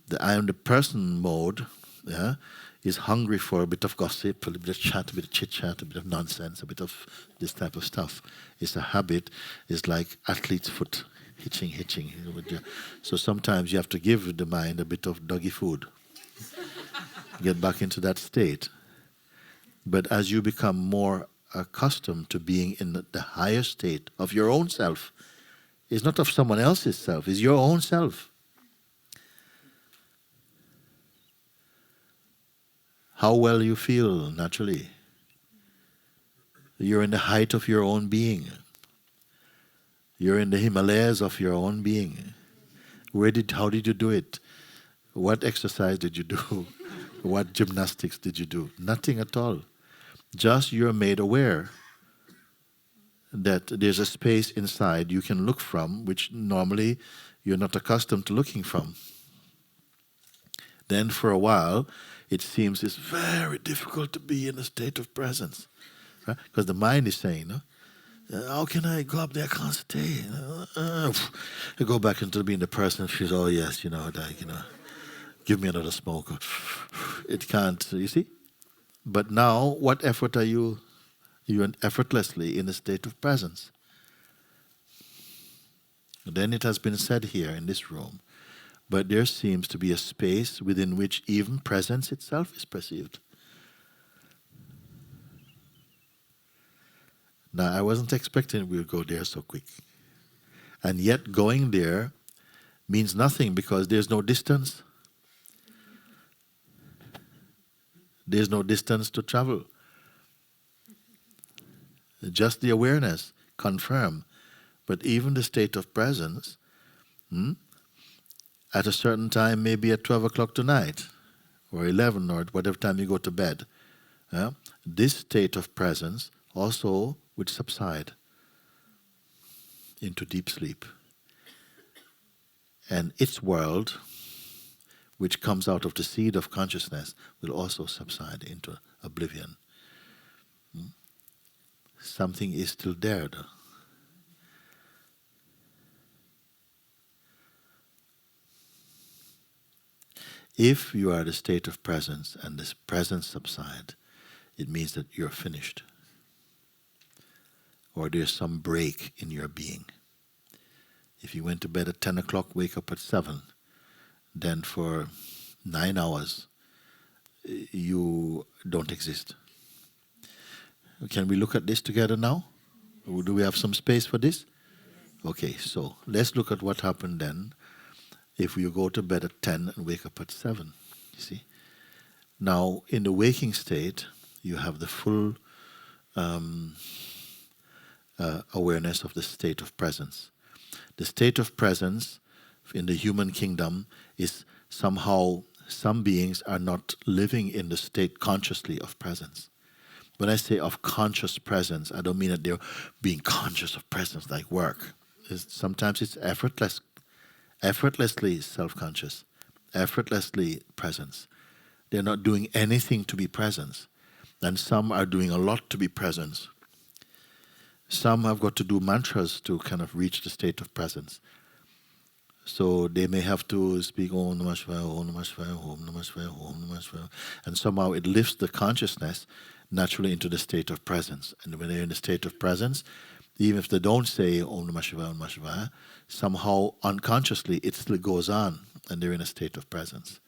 The I am the person mode is hungry for a bit of gossip, a bit of chat, a bit of chit-chat, a bit of nonsense, a bit of this type of stuff. It's a habit. It's like athlete's foot, hitching. So sometimes you have to give the mind a bit of doggy food. Get back into that state. But as you become more accustomed to being in the higher state of your own self, it's not of someone else's self, it's your own self. How well you feel naturally. You're in the height of your own being. You're in the Himalayas of your own being. How did you do it? What exercise did you do? What gymnastics did you do? Nothing at all. Just you're made aware that there's a space inside you can look from, which normally you're not accustomed to looking from. Then for a while, it seems it's very difficult to be in a state of presence. Right? Because the mind is saying, no? How can I go up there? I can't stay. I go back into being the person who feels, oh yes, give me another smoke. It can't, you see? But now, what effort are you? You're effortlessly in a state of presence. Then it has been said here in this room, but there seems to be a space within which even presence itself is perceived. Now, I wasn't expecting we would go there so quick. And yet going there means nothing because there's no distance. There's no distance to travel. Just the awareness, confirm. But even the state of presence, at a certain time, maybe at 12 o'clock tonight, or 11, or whatever time you go to bed, this state of presence also would subside into deep sleep. And its world, which comes out of the seed of consciousness, will also subside into oblivion. Something is still there, though. If you are at a state of presence and this presence subsides, it means that you're finished. Or there's some break in your being. If you went to bed at 10 o'clock, wake up at 7, then for 9 hours, you don't exist. Can we look at this together now? Or do we have some space for this? Okay, so let's look at what happened then if you go to bed at 10 and wake up at 7. You see? Now, in the waking state, you have the full awareness of the state of presence. The state of presence in the human kingdom is somehow, some beings are not living in the state consciously of presence. When I say of conscious presence, I don't mean that they're being conscious of presence like work. Sometimes it's effortlessly self-conscious, effortlessly presence. They're not doing anything to be presence. And some are doing a lot to be presence. Some have got to do mantras to kind of reach the state of presence. So they may have to speak Om Namah Shivaya, Om Namah Shivaya, Om Namah Shivaya, Om Namah Shivaya. And somehow it lifts the consciousness naturally into the state of presence. And when they're in the state of presence, even if they don't say Om Namah Shivaya, Om Namah Shivaya, somehow unconsciously it still goes on and they're in a state of presence.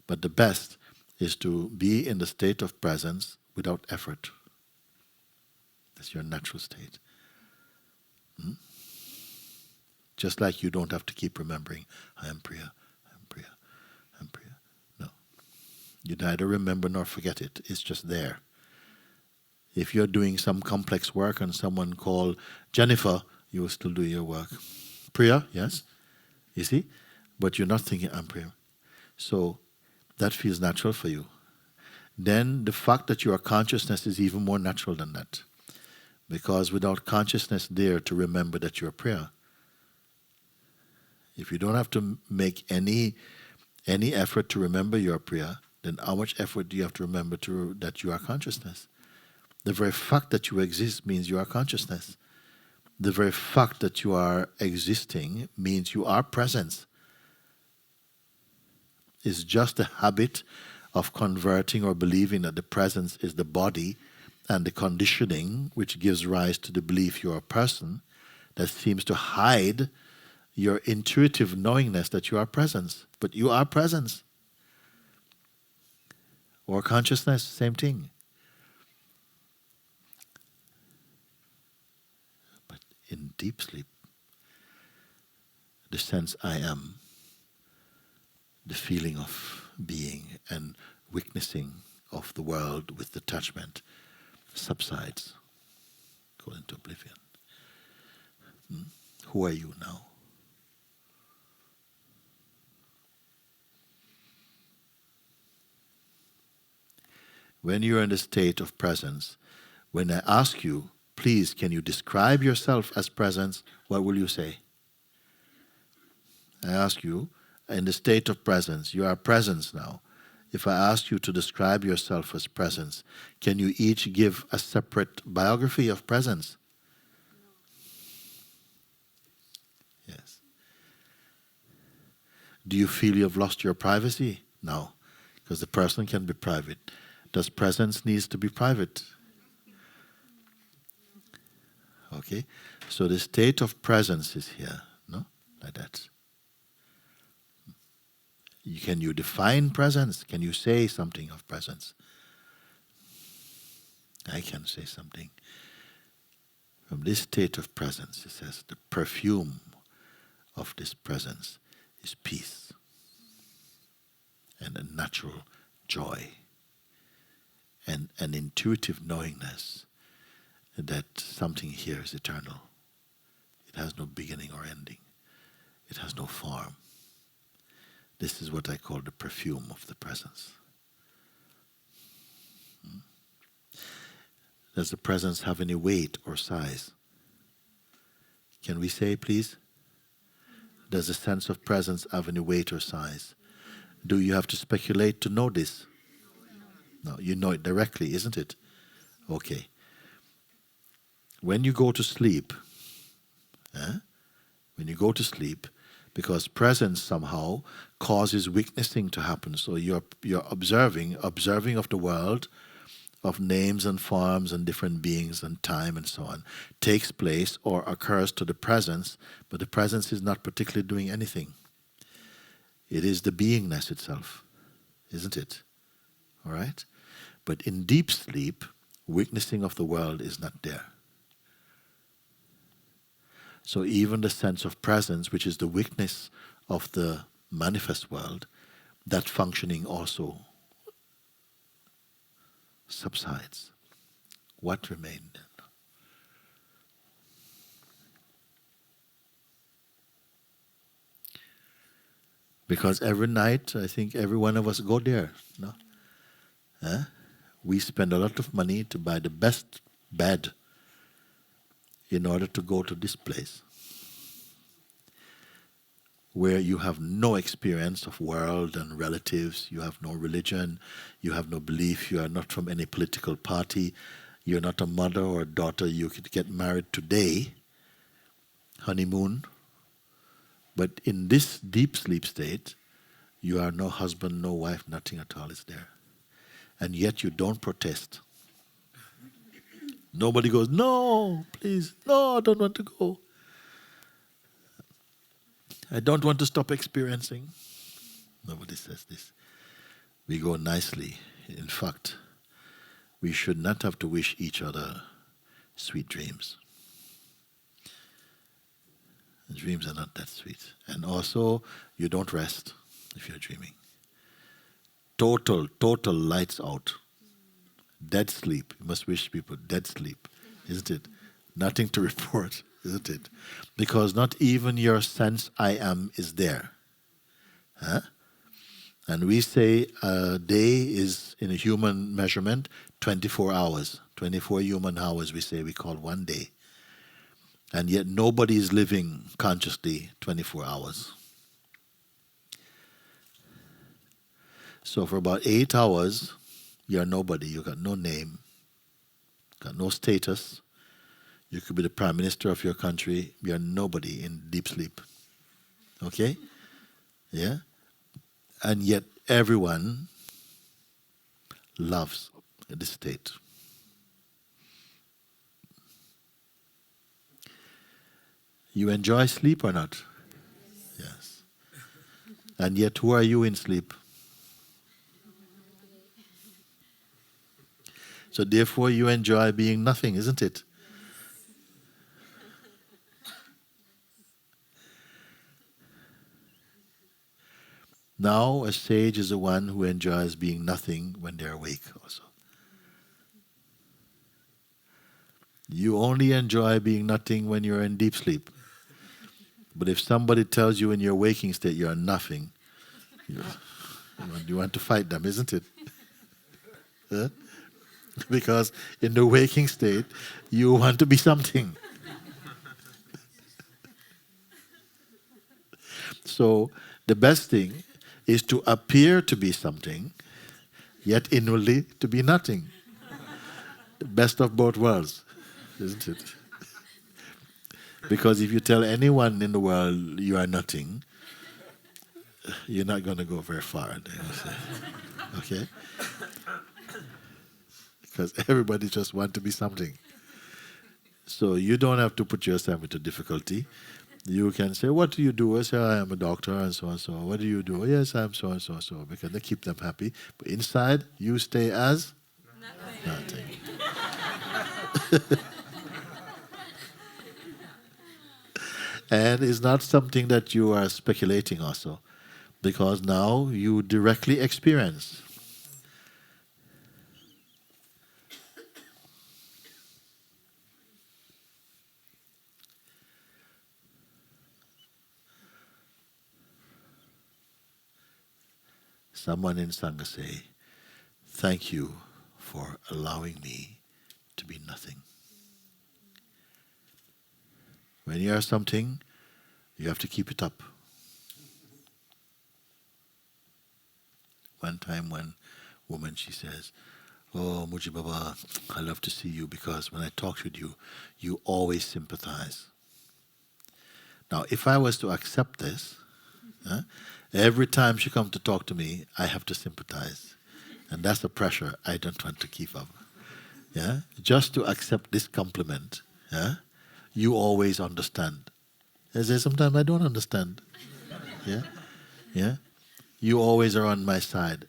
But the best is to be in the state of presence without effort. That's your natural state. Just like you don't have to keep remembering, I am Priya, I am Priya, I am Priya. No. You neither remember nor forget it. It's just there. If you're doing some complex work and someone called Jennifer, you will still do your work. Priya, yes? You see? But you're not thinking, I'm Priya. So that feels natural for you. Then the fact that you are consciousness is even more natural than that. Because without consciousness there to remember that you're Priya, if you don't have to make any effort to remember your Priya, then how much effort do you have to remember that you are consciousness? The very fact that you exist means you are consciousness. The very fact that you are existing means you are presence. It's just a habit of converting or believing that the presence is the body and the conditioning which gives rise to the belief you're a person that seems to hide your intuitive knowingness that you are presence. But you are presence. Or consciousness, same thing. But in deep sleep, the sense I am, the feeling of being and witnessing of the world with detachment subsides, go into oblivion. Who are you now? when you're in the state of presence, when I ask you, please, can you describe yourself as presence, what will you say? I ask you, in the state of presence, you are presence now. If I ask you to describe yourself as presence, can you each give a separate biography of presence? Yes. Do you feel you have lost your privacy? No, because the person can be private. Does presence needs to be private? Okay, so the state of presence is here, no? Like that. Can you define presence? Can you say something of presence? I can say something. From this state of presence, it says, the perfume of this presence is peace and a natural joy and an intuitive knowingness that something here is eternal. It has no beginning or ending. It has no form. This is what I call the perfume of the presence. Does the presence have any weight or size? Can we say, please? Does the sense of presence have any weight or size? Do you have to speculate to know this? No, you know it directly, isn't it? Okay. When you go to sleep, because presence somehow causes witnessing to happen. So you're observing of the world, of names and forms and different beings and time and so on, takes place or occurs to the presence, but the presence is not particularly doing anything. It is the beingness itself, isn't it? All right? But in deep sleep, witnessing of the world is not there. So even the sense of presence, which is the witness of the manifest world, that functioning also subsides. What remained then? Because every night, I think every one of us go there. No? We spend a lot of money to buy the best bed in order to go to this place where you have no experience of world and relatives, you have no religion, you have no belief, you are not from any political party, you're not a mother or a daughter, you could get married today, honeymoon, but in this deep sleep state, you are no husband, no wife, nothing at all is there. And yet you don't protest. Nobody goes, no, please, no, I don't want to go. I don't want to stop experiencing. Nobody says this. We go nicely. In fact, we should not have to wish each other sweet dreams. Dreams are not that sweet. And also, you don't rest if you're dreaming. Total lights out. Dead sleep. You must wish people dead sleep, isn't it? Nothing to report, isn't it? Because not even your sense I am is there. And we say a day is, in a human measurement, 24 hours. 24 human hours, we say, we call one day. And yet nobody is living consciously 24 hours. So for about 8 hours, you're nobody. You got no name, got no status. You could be the prime minister of your country. You're nobody in deep sleep. Okay? Yeah? And yet everyone loves this state. You enjoy sleep or not? Yes. And yet who are you in sleep? So therefore you enjoy being nothing, isn't it? Now a sage is the one who enjoys being nothing when they're awake also. You only enjoy being nothing when you're in deep sleep. But if somebody tells you in your waking state you're nothing, you want to fight them, isn't it? Huh? Because in the waking state, you want to be something. So the best thing is to appear to be something, yet inwardly to be nothing. The best of both worlds, isn't it? Because if you tell anyone in the world you are nothing, you're not going to go very far. They will say. Okay? Because everybody just wants to be something. So you don't have to put yourself into difficulty. You can say, what do you do? I say, I am a doctor and so and so. What do you do? Yes, I'm so and so and so. Because they keep them happy. But inside, you stay as nothing. And it's not something that you are speculating also. Because now you directly experience. Someone in Sangha say, thank you for allowing me to be nothing. When you are something, you have to keep it up. One time one woman, she says, oh, Mooji Baba, I love to see you because when I talk with you, you always sympathize. Now, if I was to accept this, every time she comes to talk to me, I have to sympathize. And that's the pressure I don't want to keep up. Yeah? Just to accept this compliment, you always understand. I say, sometimes I don't understand. Yeah? Yeah? You always are on my side.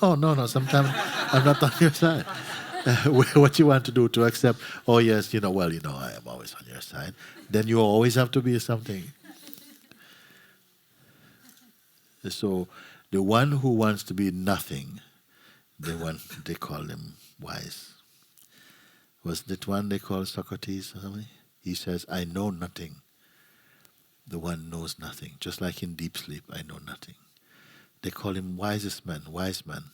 No. Sometimes I'm not on your side. What you want to do to accept, oh yes, I am always on your side. Then you always have to be something. So the one who wants to be nothing, they call him wise. Was that one they call Socrates or something? He says, I know nothing. The one knows nothing. Just like in deep sleep, I know nothing. They call him wisest man, wise man.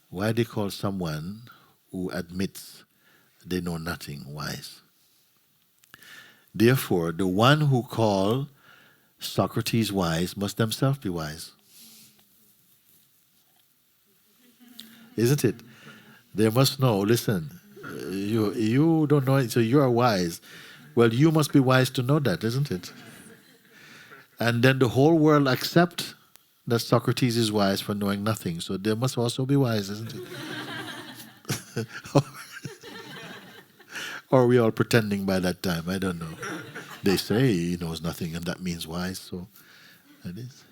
Why they call someone who admits they know nothing wise? Therefore, the one who call Socrates wise must themselves be wise. Isn't it? They must know, listen, you don't know it, so you are wise. Well, you must be wise to know that, isn't it? And then the whole world accept that Socrates is wise for knowing nothing, so they must also be wise, isn't it? Or are we all pretending by that time? I don't know. They say he knows nothing and that means wise, so it is.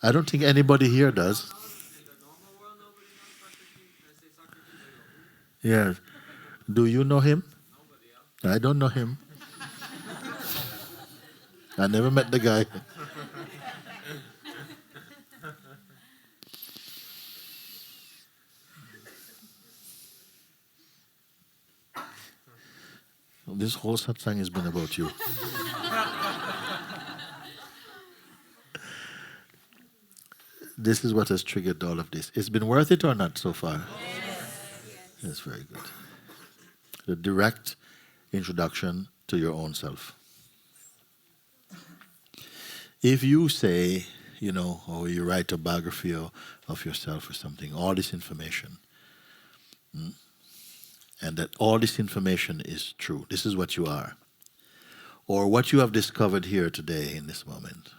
I don't think anybody here does. Yeah. Do you know him? I don't know him. I never met the guy. This whole satsang has been about you. This is what has triggered all of this. It's been worth it or not so far? Yes. That's very good. The direct introduction to your own self. If you say, or you write a biography of yourself or something, all this information, and that all this information is true, this is what you are, or what you have discovered here today in this moment,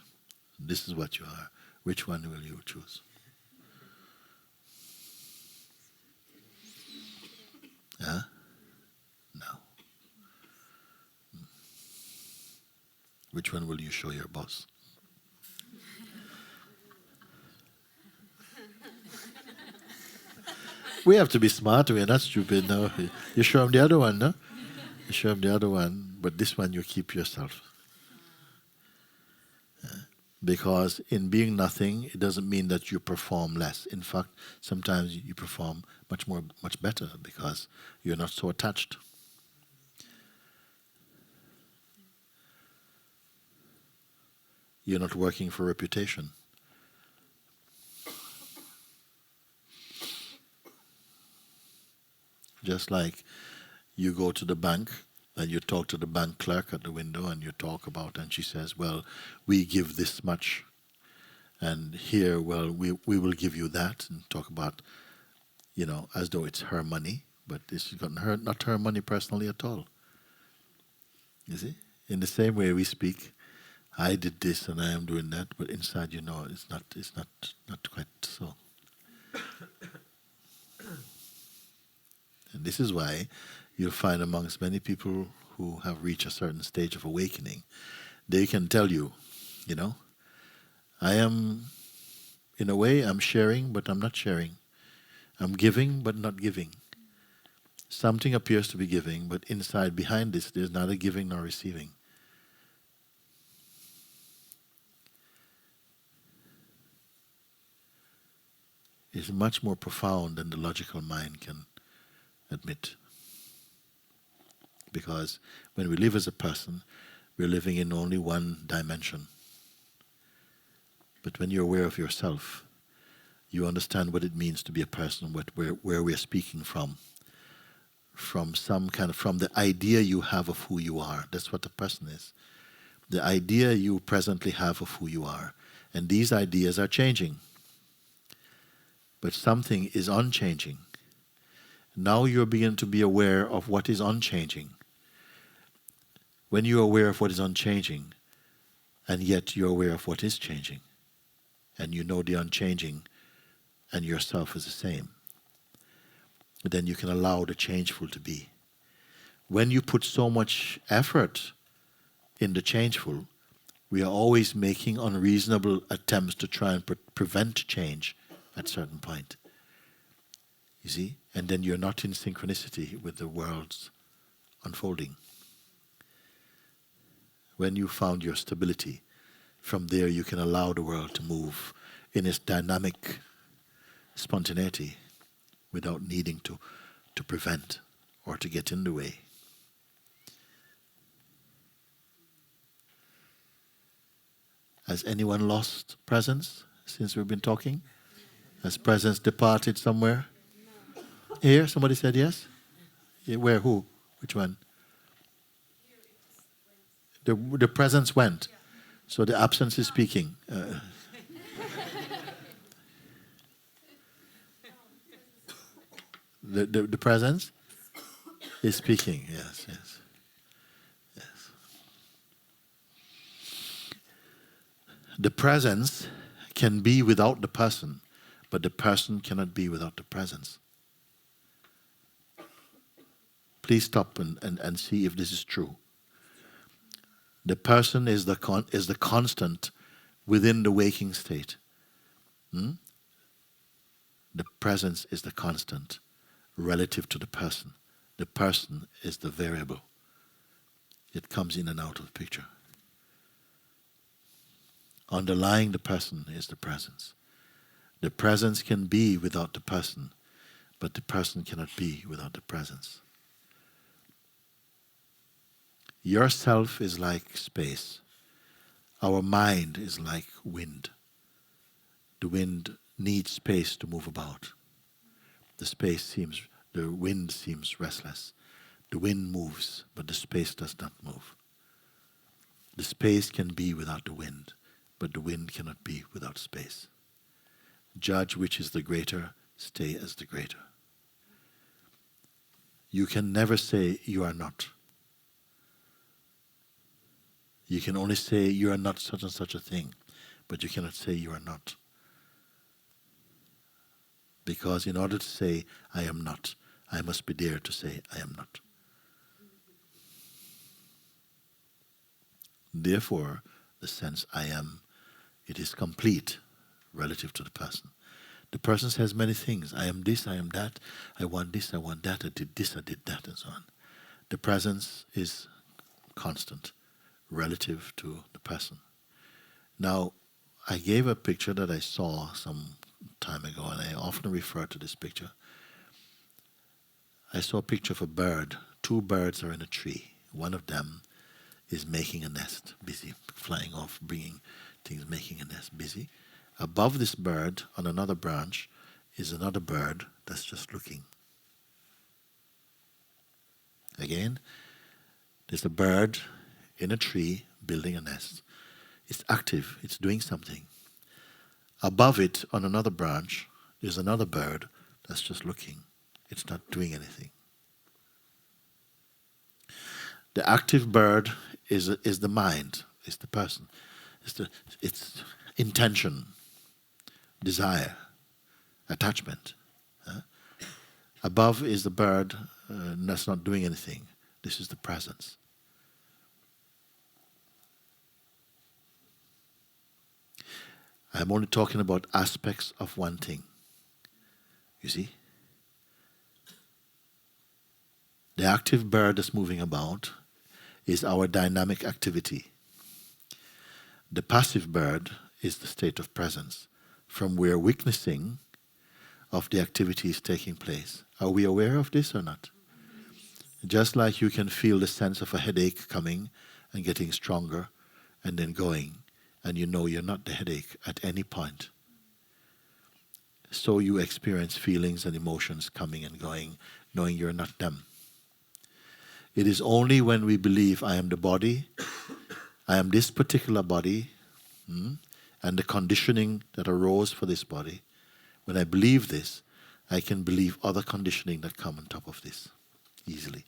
this is what you are, which one will you choose? Huh? No. Which one will you show your boss? We have to be smart. We are not stupid. No, you show him the other one, no? You show him the other one, but this one you keep yourself. Because in being nothing, it doesn't mean that you perform less. In fact, sometimes you perform much better because you're not so attached. You're not working for reputation. Just like you go to the bank and you talk to the bank clerk at the window and you talk about, and she says, well, we give this much, and here, well, we will give you that, and talk about, as though it's her money, but it's not her money personally at all. You see? In the same way we speak, I did this and I am doing that, but inside it's not quite so. And this is why you'll find amongst many people who have reached a certain stage of awakening, they can tell you, I am, in a way, I'm sharing, but I'm not sharing. I'm giving, but not giving. Something appears to be giving, but inside, behind this, there's neither giving nor receiving. It's much more profound than the logical mind can admit. Because when we live as a person, we're living in only one dimension. But when you're aware of yourself, you understand what it means to be a person, where we're speaking from the idea you have of who you are. That's what the person is. The idea you presently have of who you are. And these ideas are changing. But something is unchanging. Now you're beginning to be aware of what is unchanging. When you're aware of what is unchanging, and yet you're aware of what is changing, and you know the unchanging, and yourself is the same, then you can allow the changeful to be. When you put so much effort in the changeful, we are always making unreasonable attempts to try and prevent change at a certain point. You see? And then you're not in synchronicity with the world's unfolding. When you found your stability, from there you can allow the world to move in its dynamic spontaneity without needing to prevent or to get in the way. Has anyone lost presence since we've been talking? Has presence departed somewhere? Here, somebody said yes? Yeah, where, who? Which one? The presence went. So the absence is speaking. The presence is speaking. Yes. The presence can be without the person, but the person cannot be without the presence. Please stop and see if this is true. The person is the constant within the waking state. The presence is the constant relative to the person. The person is the variable. It comes in and out of the picture. Underlying the person is the presence. The presence can be without the person, but the person cannot be without the presence. Yourself is like space. Our mind is like wind. The wind needs space to move about. The wind seems restless. The wind moves, but the space does not move. The space can be without the wind, but the wind cannot be without space. Judge which is the greater, stay as the greater. You can never say you are not. You can only say you are not such and such a thing, but you cannot say you are not. Because in order to say I am not, I must be there to say I am not. Therefore, the sense I am, it is complete relative to the person. The person says many things. I am this, I am that, I want this, I want that, I did this, I did that, and so on. The presence is constant relative to the person. Now, I gave a picture that I saw some time ago, and I often refer to this picture. I saw a picture of a bird. Two birds are in a tree. One of them is making a nest, busy, flying off, bringing things, making a nest, busy. Above this bird, on another branch, is another bird that's just looking. Again, there's a bird in a tree building a nest. It's active, it's doing something. Above it, on another branch, there's another bird that's just looking. It's not doing anything. The active bird is the mind, is the person. It's intention, desire, attachment. Above is the bird that's not doing anything. This is the presence. I'm only talking about aspects of one thing. You see? The active bird that's moving about is our dynamic activity. The passive bird is the state of presence, from where witnessing of the activity is taking place. Are we aware of this or not? Just like you can feel the sense of a headache coming and getting stronger and then going, and you know you're not the headache at any point. So you experience feelings and emotions coming and going, knowing you're not them. It is only when we believe I am the body, I am this particular body, and the conditioning that arose for this body. When I believe this, I can believe other conditioning that come on top of this easily.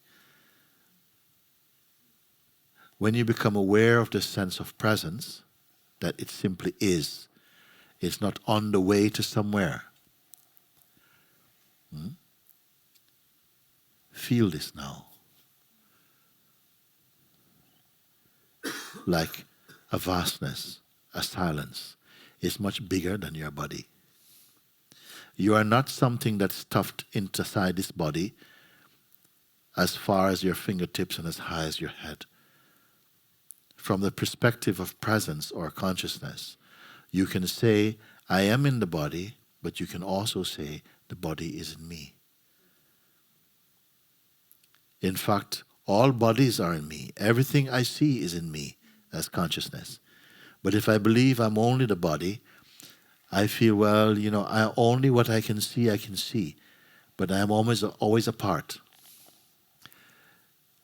When you become aware of the sense of presence, that it simply is, it's not on the way to somewhere. Feel this now. Like a vastness, a silence, is much bigger than your body. You are not something that's stuffed inside this body as far as your fingertips and as high as your head. From the perspective of presence or consciousness, you can say, I am in the body, but you can also say, the body is in me. In fact, all bodies are in me. Everything I see is in me as consciousness. But if I believe I'm only the body, I feel, well, only what I can see. But I am always apart.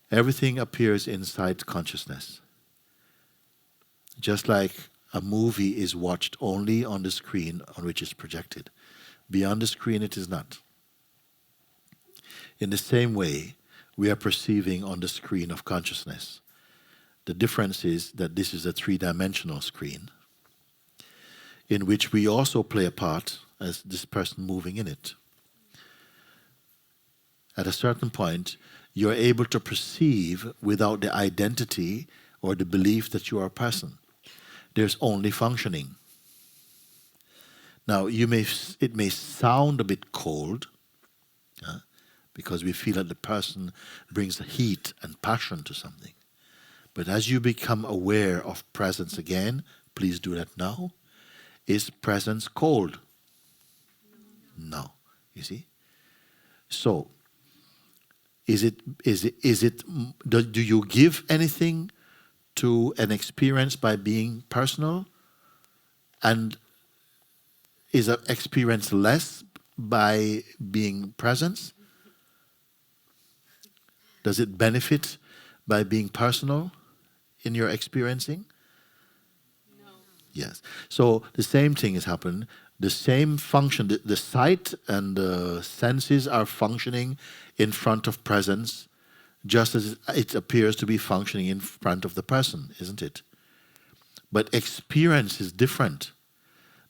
Everything appears inside consciousness. Just like a movie is watched only on the screen on which it's projected. Beyond the screen it is not. In the same way, we are perceiving on the screen of consciousness. The difference is that this is a three-dimensional screen in which we also play a part as this person moving in it. At a certain point, you're able to perceive without the identity or the belief that you are a person. There's only functioning. Now, it may sound a bit cold, because we feel that the person brings heat and passion to something. But as you become aware of presence again, please do that now. Is presence cold? No. You see? So, do you give anything to an experience by being personal? And is an experience less by being presence? Does it benefit by being personal in your experiencing? No. Yes. So the same thing has happened. The same function, the sight and the senses are functioning in front of presence, just as it appears to be functioning in front of the person, isn't it? But experience is different.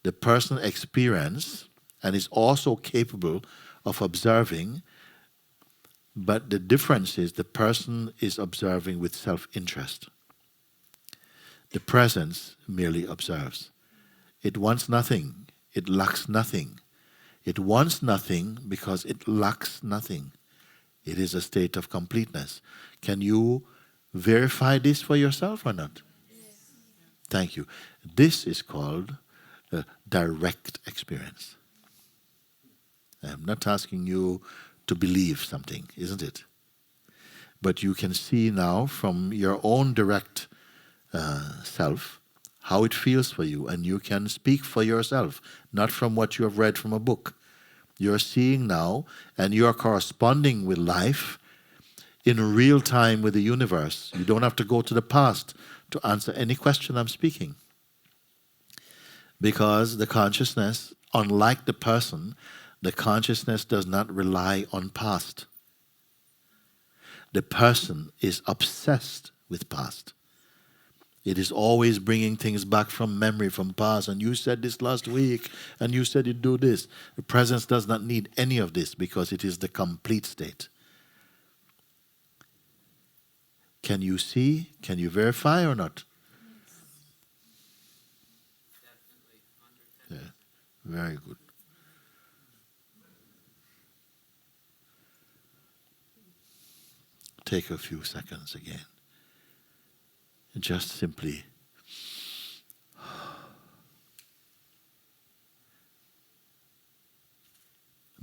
The person experiences and is also capable of observing, but the difference is the person is observing with self-interest. The presence merely observes. It wants nothing. It lacks nothing. It wants nothing because it lacks nothing. It is a state of completeness. Can you verify this for yourself or not? Yes. Thank you. This is called a direct experience. I'm not asking you to believe something, isn't it? But you can see now from your own direct self how it feels for you, and you can speak for yourself, not from what you have read from a book. You're seeing now, and you are corresponding with life in real time with the universe. You don't have to go to the past to answer any question I'm speaking. Because the consciousness, unlike the person, the consciousness does not rely on past. The person is obsessed with past. It is always bringing things back from memory, from past. And you said this last week, and you said you'd do this. The presence does not need any of this because it is the complete state. Can you see? Can you verify or not? Definitely. Yeah, very good. Take a few seconds again. Just simply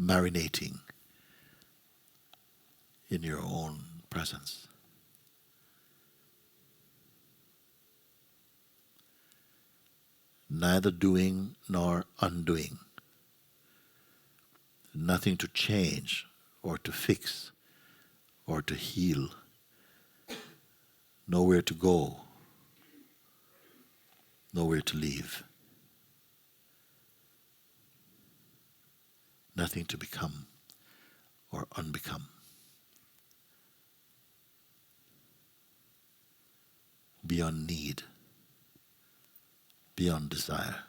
marinating in your own presence. Neither doing nor undoing. Nothing to change or to fix or to heal. Nowhere to go. Nowhere to leave. Nothing to become or unbecome. Beyond need. Beyond desire.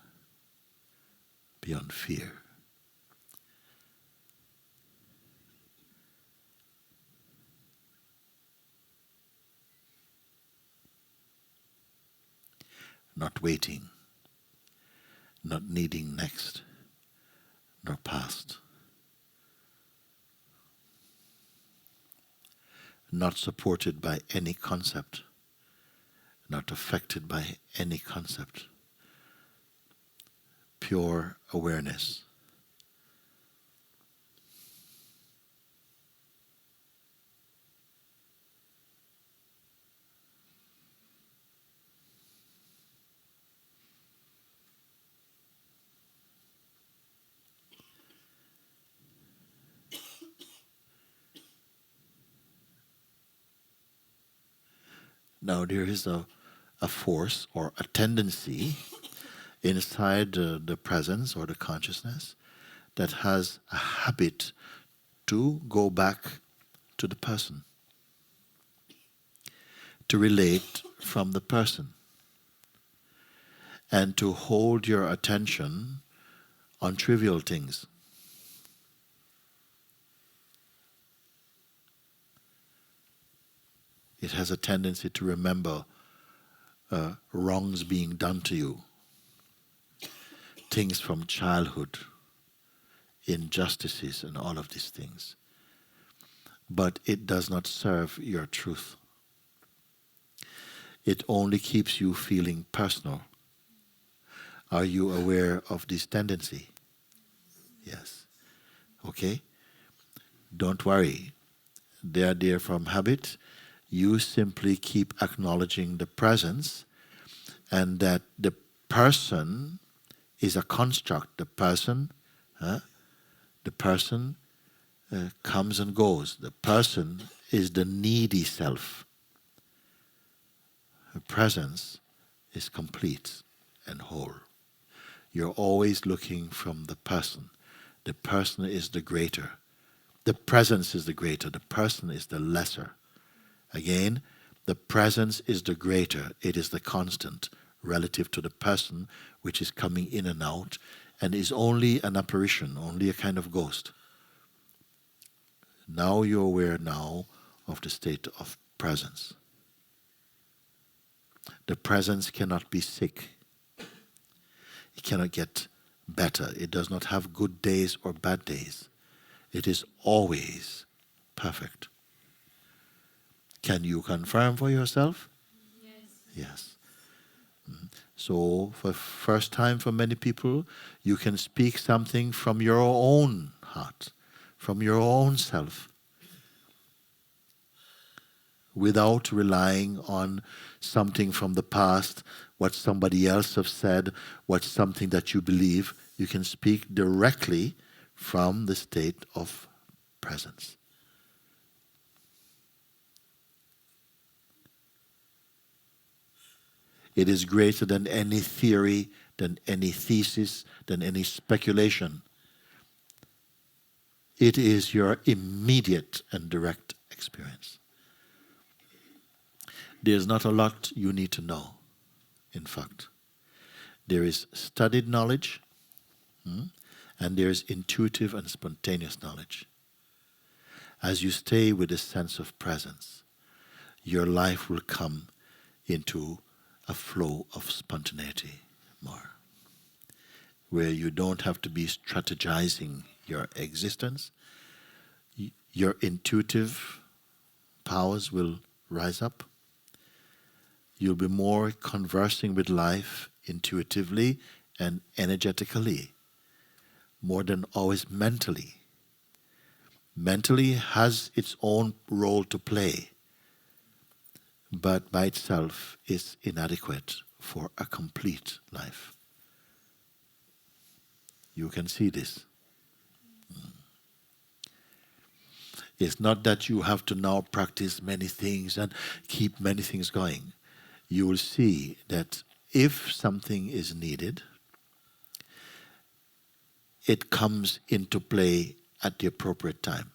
Beyond fear. Not waiting, not needing next, nor past. Not supported by any concept, not affected by any concept. Pure awareness. Now there is a force or a tendency inside the presence or the consciousness that has a habit to go back to the person, to relate from the person, and to hold your attention on trivial things. It has a tendency to remember wrongs being done to you, things from childhood, injustices and all of these things. But it does not serve your truth. It only keeps you feeling personal. Are you aware of this tendency? Yes. Okay? Don't worry. They are there from habit. You simply keep acknowledging the presence and that the person is a construct. The person comes and goes. The person is the needy self. The presence is complete and whole. You're always looking from the person. The person is the greater. The presence is the greater. The person is the lesser. Again, the presence is the greater. It is the constant relative to the person which is coming in and out and is only an apparition, only a kind of ghost. Now you're aware now of the state of presence. The presence cannot be sick. It cannot get better. It does not have good days or bad days. It is always perfect. Can you confirm for yourself? Yes. So for first time for many people, you can speak something from your own heart, from your own self, without relying on something from the past, what somebody else have said, what's something that you believe. You can speak directly from the state of presence. It is greater than any theory, than any thesis, than any speculation. It is your immediate and direct experience. There's not a lot you need to know, in fact. There is studied knowledge, and there is intuitive and spontaneous knowledge. As you stay with a sense of presence, your life will come into a flow of spontaneity more, where you don't have to be strategizing your existence. Your intuitive powers will rise up. You'll be more conversing with life intuitively and energetically, more than always mentally. Mentally has its own role to play, but by itself is inadequate for a complete life. You can see this. It's not that you have to now practice many things and keep many things going. You will see that if something is needed, it comes into play at the appropriate time.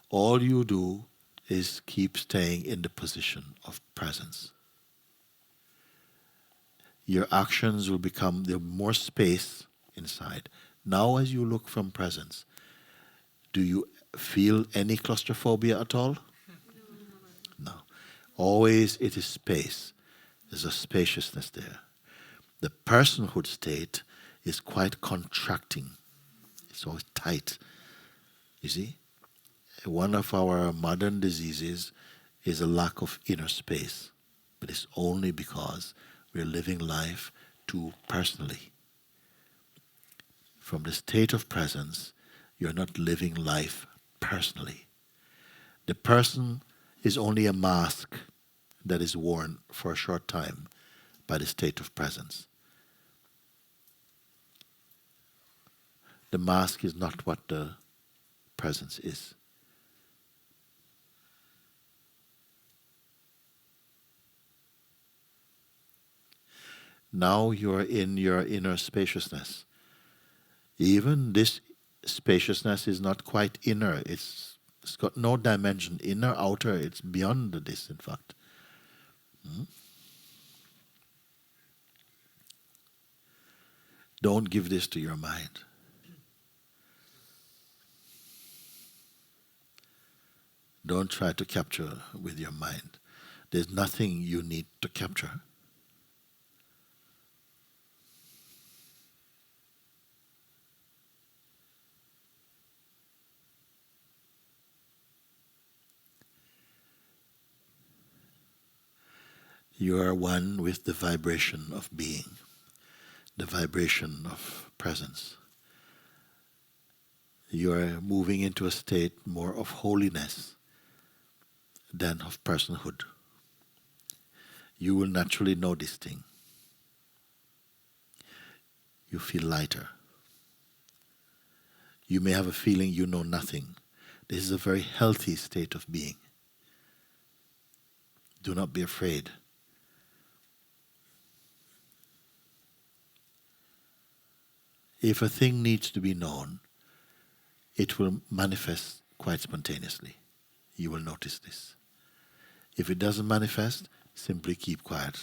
All you do is keep staying in the position of presence. Your actions will become, there's more space inside. Now as you look from presence, do you feel any claustrophobia at all? No. Always it is space. There's a spaciousness there. The personhood state is quite contracting. It's always tight. You see? One of our modern diseases is a lack of inner space. But it's only because we're living life too personally. From the state of presence, you're not living life personally. The person is only a mask that is worn for a short time by the state of presence. The mask is not what the presence is. Now you're in your inner spaciousness. Even this spaciousness is not quite inner. It's got no dimension. Inner, outer, it's beyond this, in fact. Don't give this to your mind. Don't try to capture with your mind. There's nothing you need to capture. You are one with the vibration of being, the vibration of presence. You are moving into a state more of holiness than of personhood. You will naturally know this thing. You feel lighter. You may have a feeling you know nothing. This is a very healthy state of being. Do not be afraid. If a thing needs to be known, it will manifest quite spontaneously. You will notice this. If it doesn't manifest, simply keep quiet.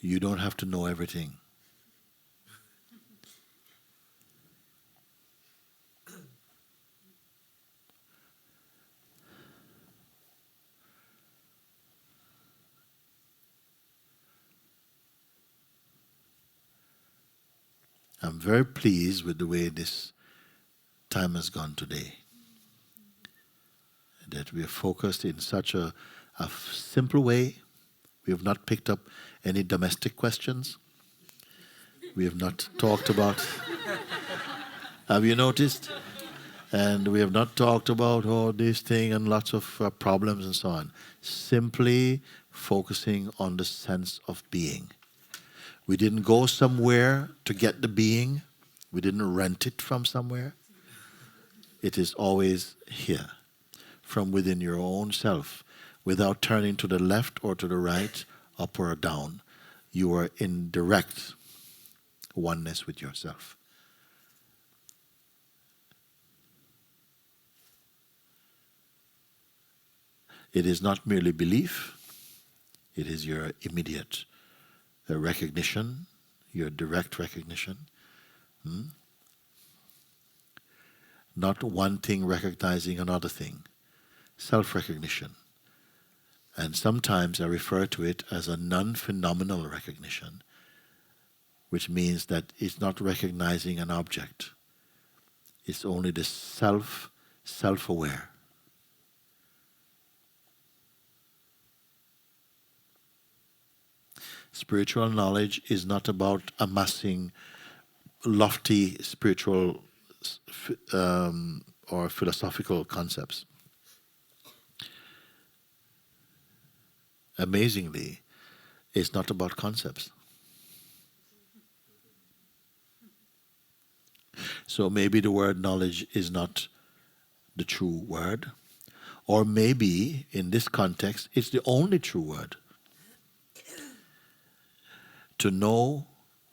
You don't have to know everything. I'm very pleased with the way this time has gone today. That we are focused in such a simple way. We have not picked up any domestic questions. We have not talked about, have you noticed? And we have not talked about this thing and lots of problems and so on. Simply focusing on the sense of being. We didn't go somewhere to get the being. We didn't rent it from somewhere. It is always here. from within your own self without turning to the left or to the right, up or down. You are in direct oneness with yourself. It is not merely belief, it is your immediate recognition, your direct recognition. Not one thing recognizing another thing. Self-recognition. And sometimes I refer to it as a non-phenomenal recognition, which means that it's not recognizing an object. It's only the self-aware. Spiritual knowledge is not about amassing lofty spiritual or philosophical concepts. Amazingly, it's not about concepts. So maybe the word knowledge is not the true word, or maybe in this context it's the only true word. To know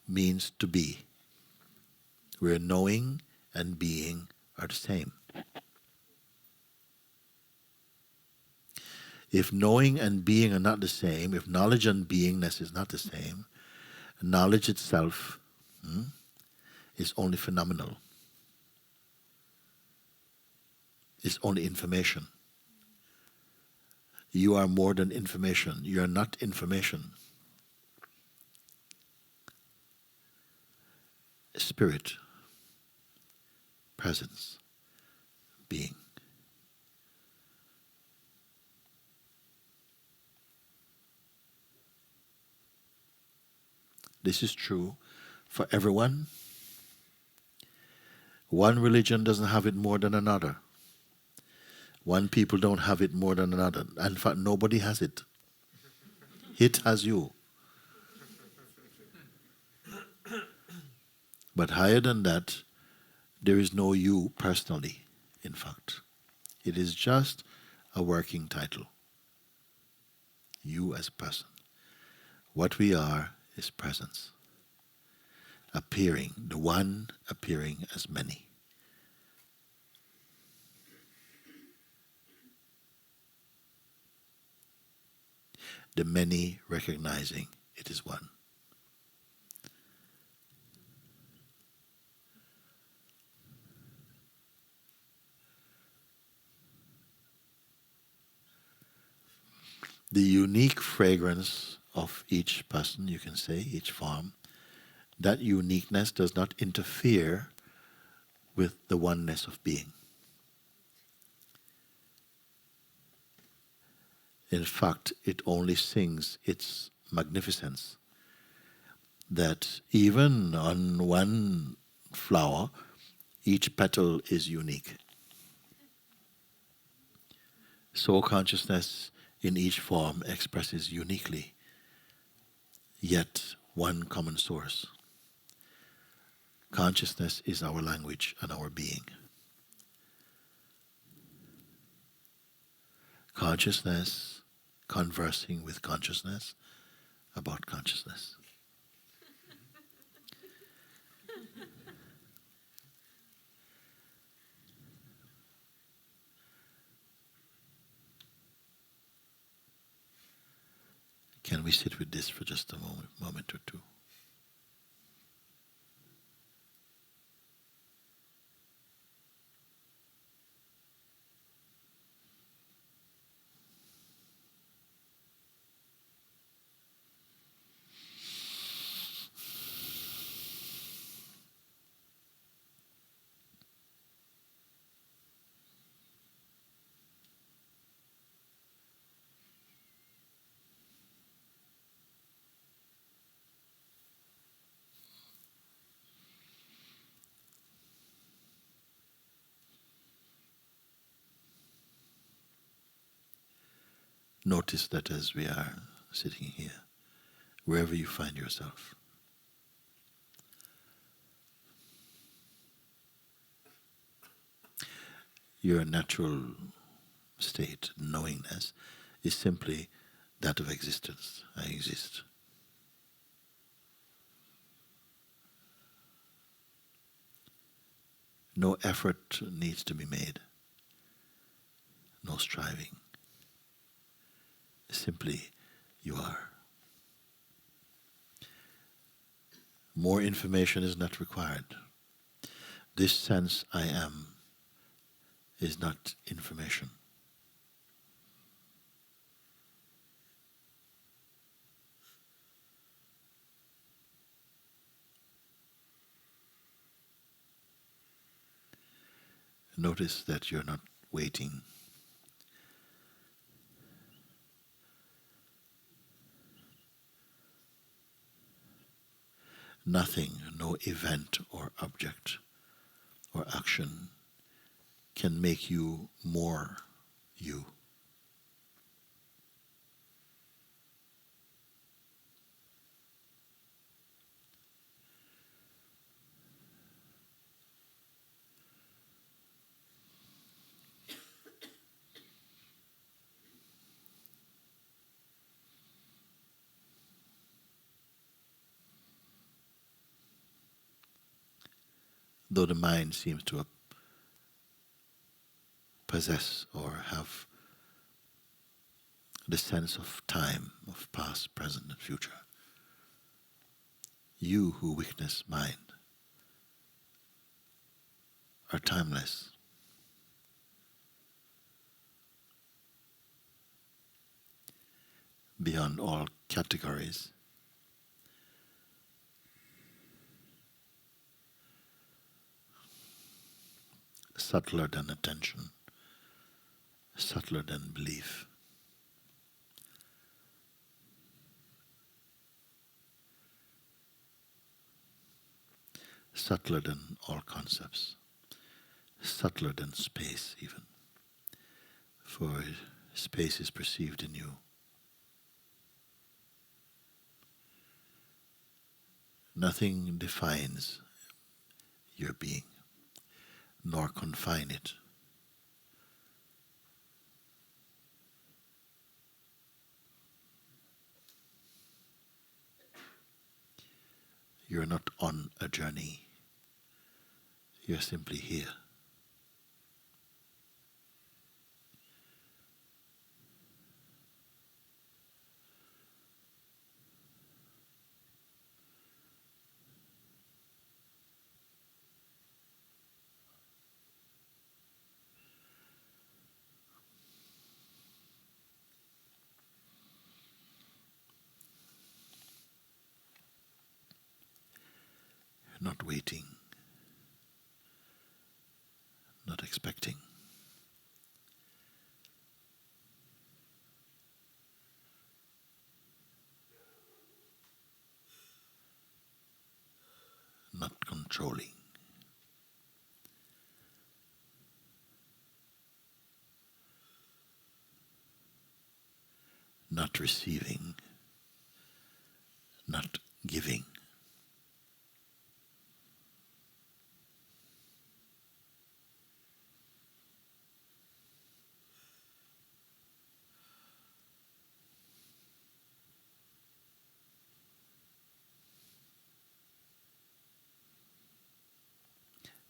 means to be, where knowing and being are the same. If knowing and being are not the same, if knowledge and beingness is not the same, knowledge itself is only phenomenal. It's only information. You are more than information. You are not information. Spirit, presence, being. This is true for everyone. One religion doesn't have it more than another. One people don't have it more than another. In fact, nobody has it. It has you. But higher than that, there is no you personally, in fact. It is just a working title. You as person. What we are is presence. Appearing, the one appearing as many. The many recognizing it is one. The unique fragrance of each person, you can say, each form, that uniqueness does not interfere with the oneness of being. In fact, it only sings its magnificence. That even on one flower, each petal is unique. So consciousness in each form expresses uniquely, yet one common source. Consciousness is our language and our being. Consciousness conversing with consciousness about consciousness. Can we sit with this for just a moment or two? Notice that as we are sitting here, wherever you find yourself, your natural state, knowingness, is simply that of existence. I exist. No effort needs to be made, no striving. Simply, you are. More information is not required. This sense I am is not information. Notice that you're not waiting. Nothing, no event or object or action can make you more you. Though the mind seems to possess or have the sense of time, of past, present, and future, you who witness mind are timeless. Beyond all categories, subtler than attention, subtler than belief. Subtler than all concepts, subtler than space even, for space is perceived in you. Nothing defines your being, nor confine it. You're not on a journey. You're simply here. Not waiting, not expecting. Not controlling. Not receiving, not giving.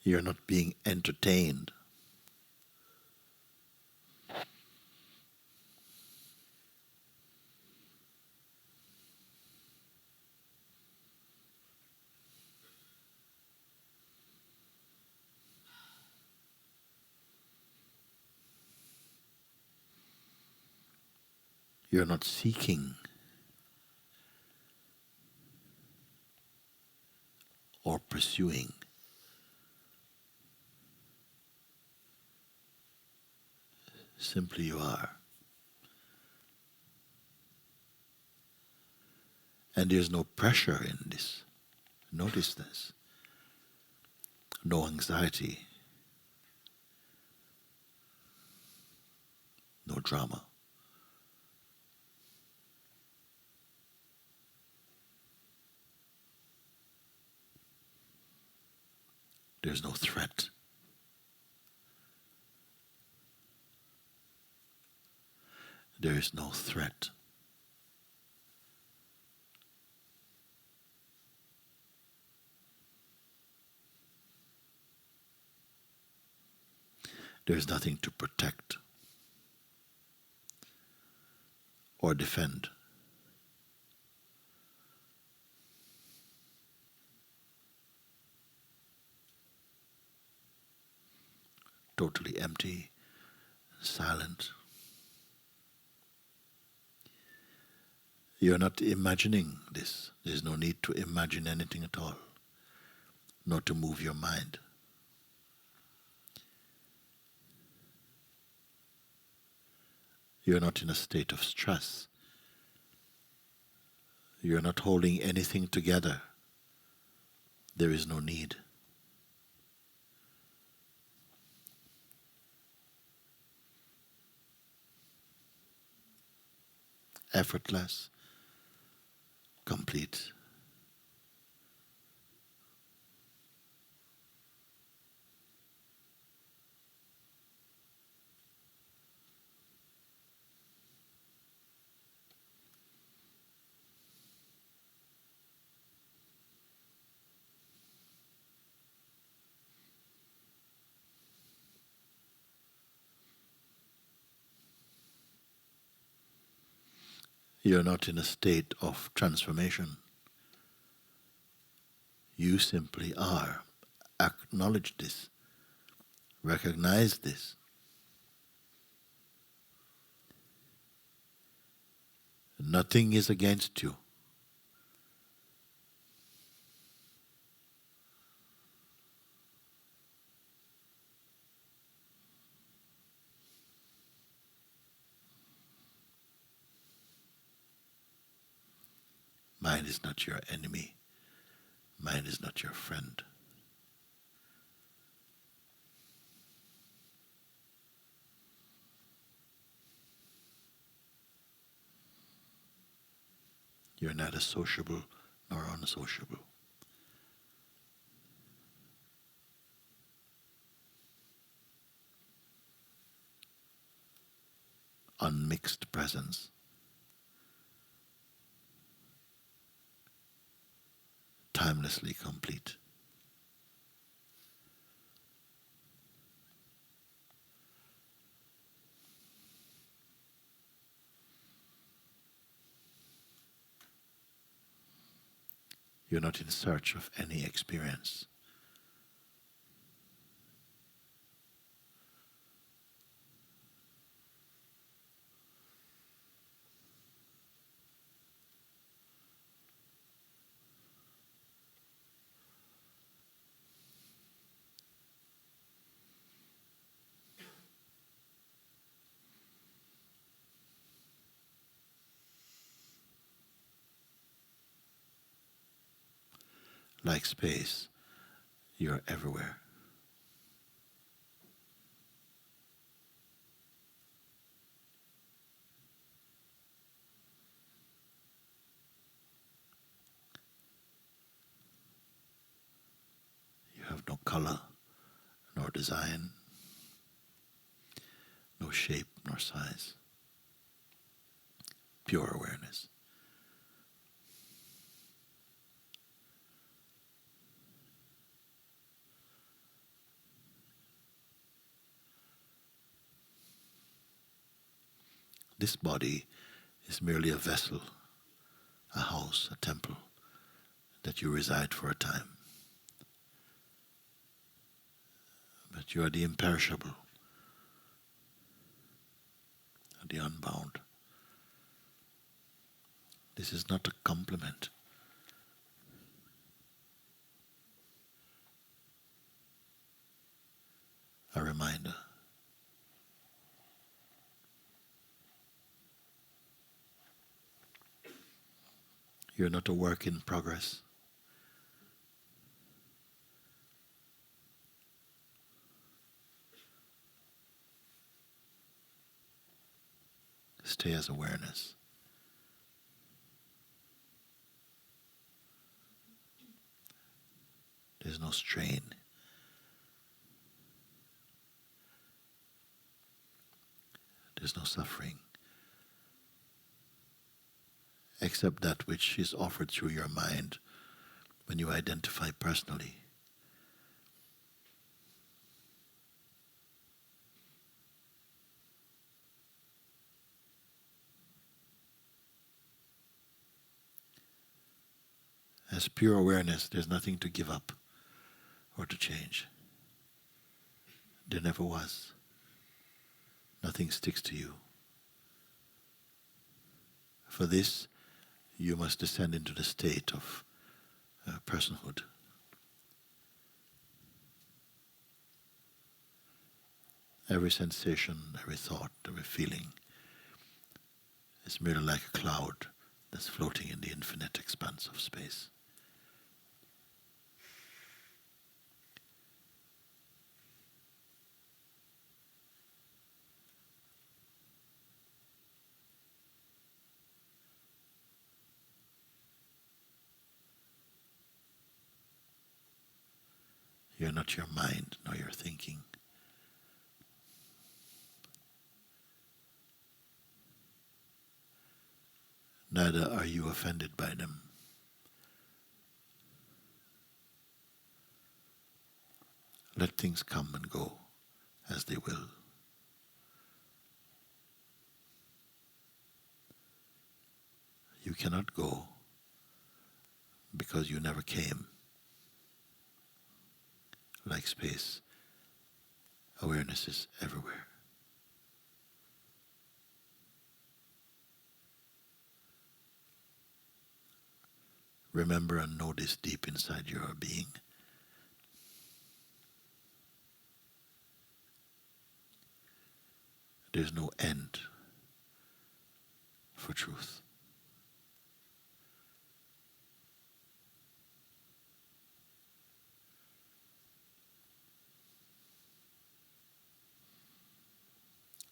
You're not being entertained. You're not seeking or pursuing. Simply you are. And there's no pressure in this. Notice this. No anxiety. No drama. There's no threat. There is no threat. There is nothing to protect or defend. Totally empty, silent. You're not imagining this. There's no need to imagine anything at all, nor to move your mind. You're not in a state of stress. You're not holding anything together. There is no need. Effortless, complete. You're not in a state of transformation. You simply are. Acknowledge this. Recognize this. Nothing is against you. Mind is not your enemy. Mind is not your friend. You're neither sociable nor unsociable. Unmixed presence. Timelessly complete. You're not in search of any experience. Like space, you're everywhere. You have no color, nor design, no shape, nor size. Pure awareness. This body is merely a vessel, a house, a temple, that you reside for a time. But you are the imperishable, the unbound. This is not a compliment. A reminder. You're not a work in progress. Stay as awareness. There's no strain. There's no suffering. except that which is offered through your mind when you identify personally. As pure awareness, there's nothing to give up or to change. There never was. Nothing sticks to you. For this, you must descend into the state of personhood. Every sensation, every thought, every feeling is merely like a cloud that's floating in the infinite expanse of space. You're not your mind, nor your thinking. Neither are you offended by them. Let things come and go as they will. You cannot go because you never came. Like space, awareness is everywhere. Remember and know this deep inside your being. There's no end for truth.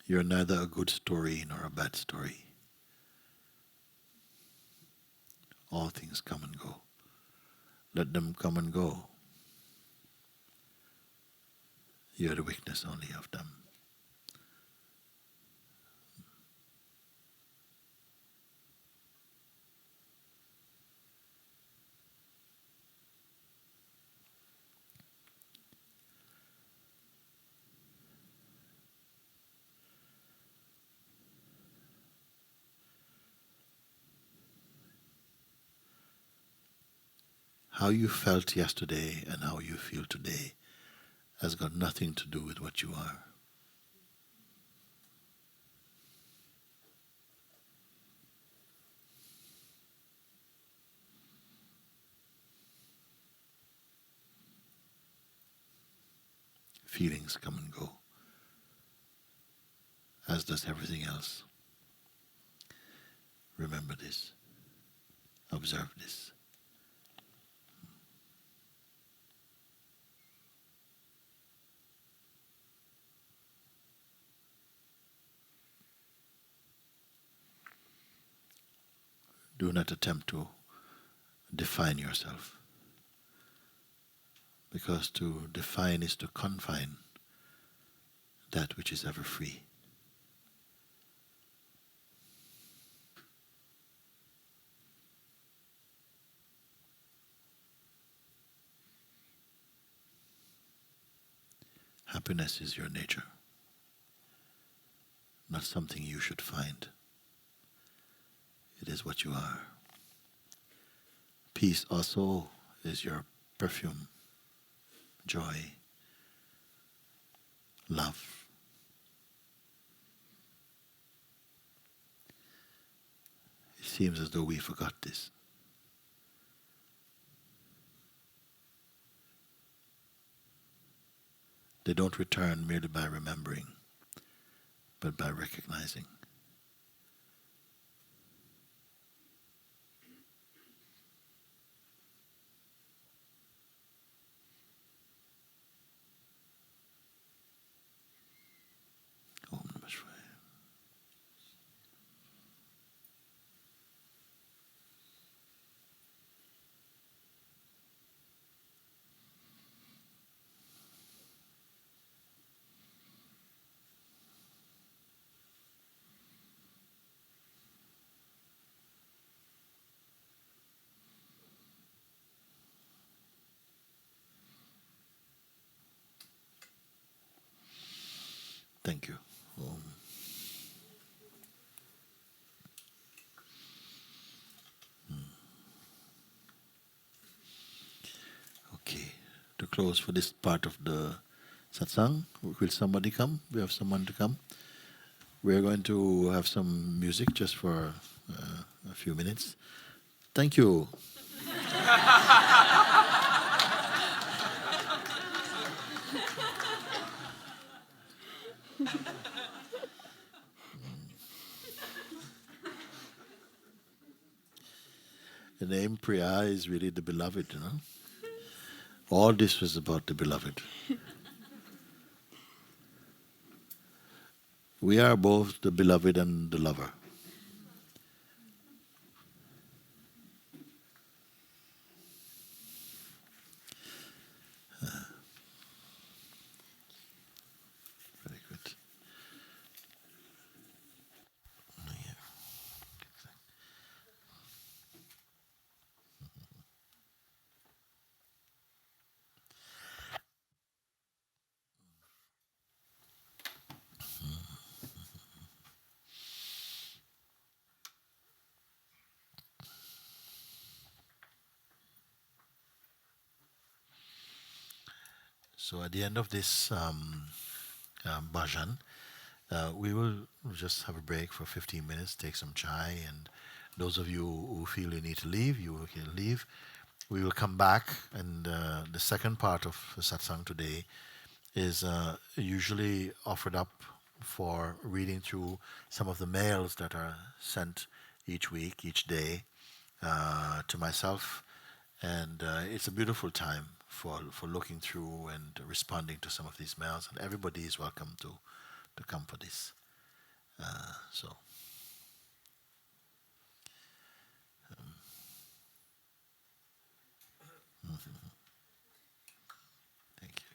You're neither a good story nor a bad story. All things come and go. Let them come and go. You're the witness only of them. How you felt yesterday and how you feel today has got nothing to do with what you are. Feelings come and go, as does everything else. Remember this. Observe this. Do not attempt to define yourself, because to define is to confine that which is ever free. Happiness is your nature, not something you should find. It is what you are. Peace also is your perfume, joy, love. It seems as though we forgot this. They don't return merely by remembering, but by recognizing. Om Namah Shivaya. Thank you. Om. Okay. To close for this part of the satsang, will somebody come? We have someone to come. We're going to have some music just for a few minutes. Thank you. The name Priya is really the beloved, you know. All this was about the beloved. We are both the beloved and the lover. Very good. Yeah. So at the end of this bhajan, we will just have a break for 15 minutes, take some chai, and those of you who feel you need to leave, you can leave. We will come back, and the second part of the satsang today is usually offered up for reading through some of the mails that are sent each week, each day, to myself. And it's a beautiful time for looking through and responding to some of these mails. And everybody is welcome to come for this. So, thank you.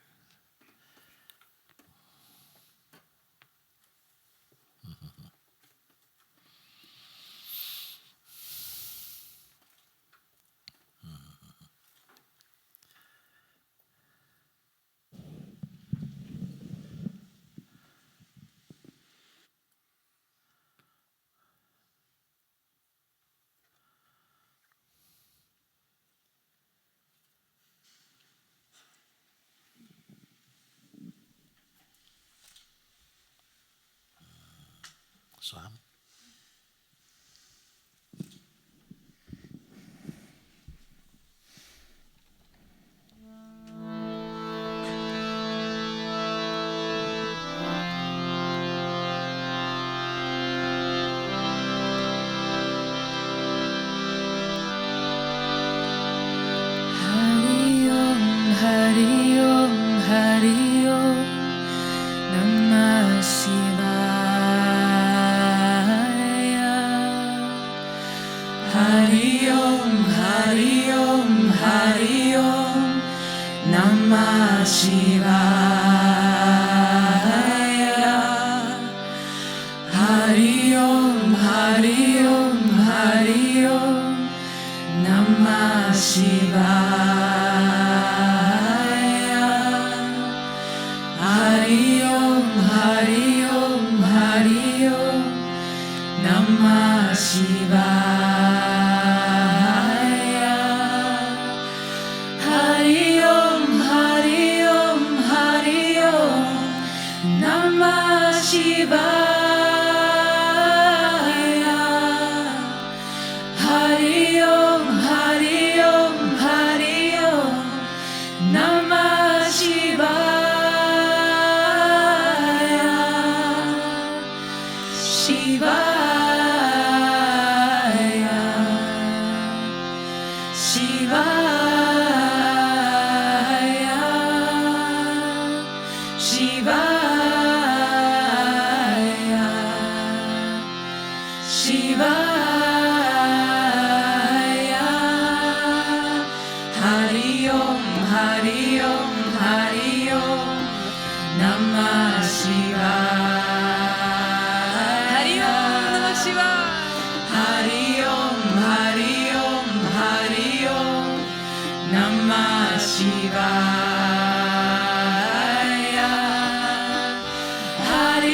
Sam? Hari Om, Hari Om, Hari Om, Namah Shivaya. Hari Om, Hari Om, Hari Om, Namah Shivaya. Hari Om, Hari Om, Hari Om, Namah Shivaya. Hari Om, Hari Om, Hari Om, Namah Shivaya. Hari Om, Hari Om, Hari Om, Namah Shivaya. Hari Om, Hari Om, Hari Om, Namah Shivaya. Shivaya. Shivaya. Shivaya. Shivaya. Hari Om, Hari Om, Hari Om, Namah Shivaya. Hari Om, Namah Shivaya. Hari Om, Hari Om, Hari Om, Namah Shivaya. Hari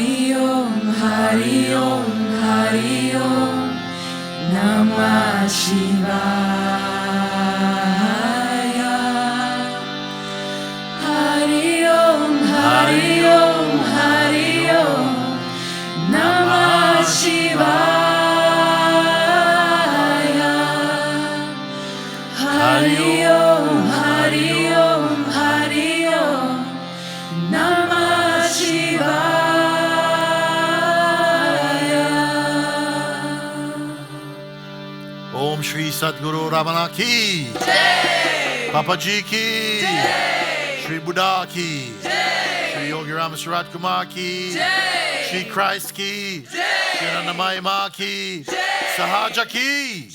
Hari Om, Hari Om, Hari Om, Namah Shivaya. Hari Om, Hari Om, Hari Om, Namah Shivaya. Hari Om, Hari Om, Hari Om, Namah Shivaya. Om Shri Sadguru Ramana ki, Papa Ji ki, Shri Buddha ki, Shri Yogi Rama Surat Kumar ki, Shri Christ ki, Shri Anandamayi Ma ki, Sahaja ki.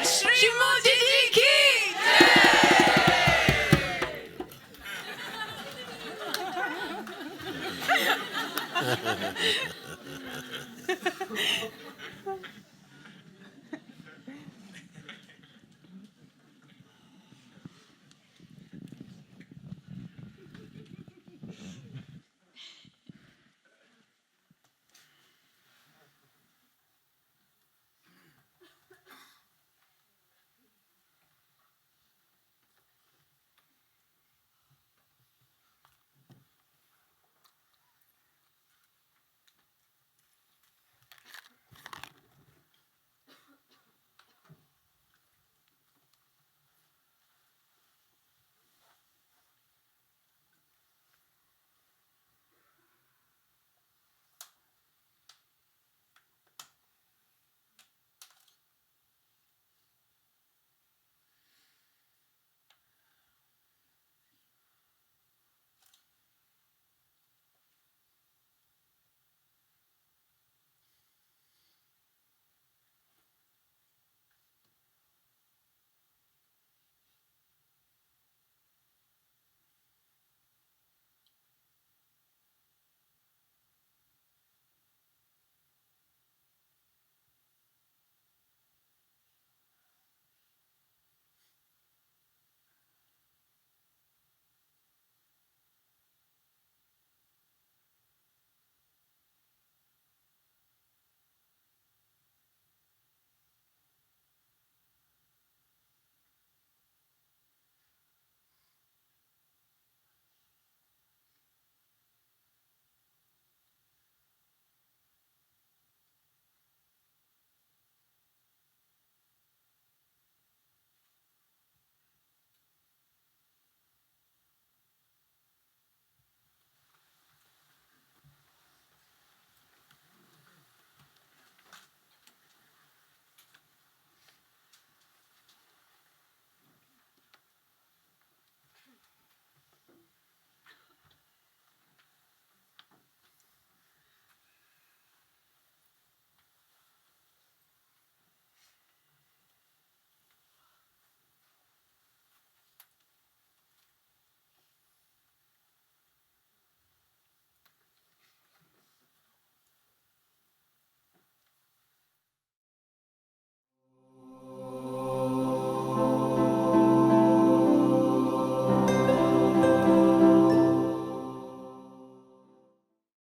Shri Mooji ki.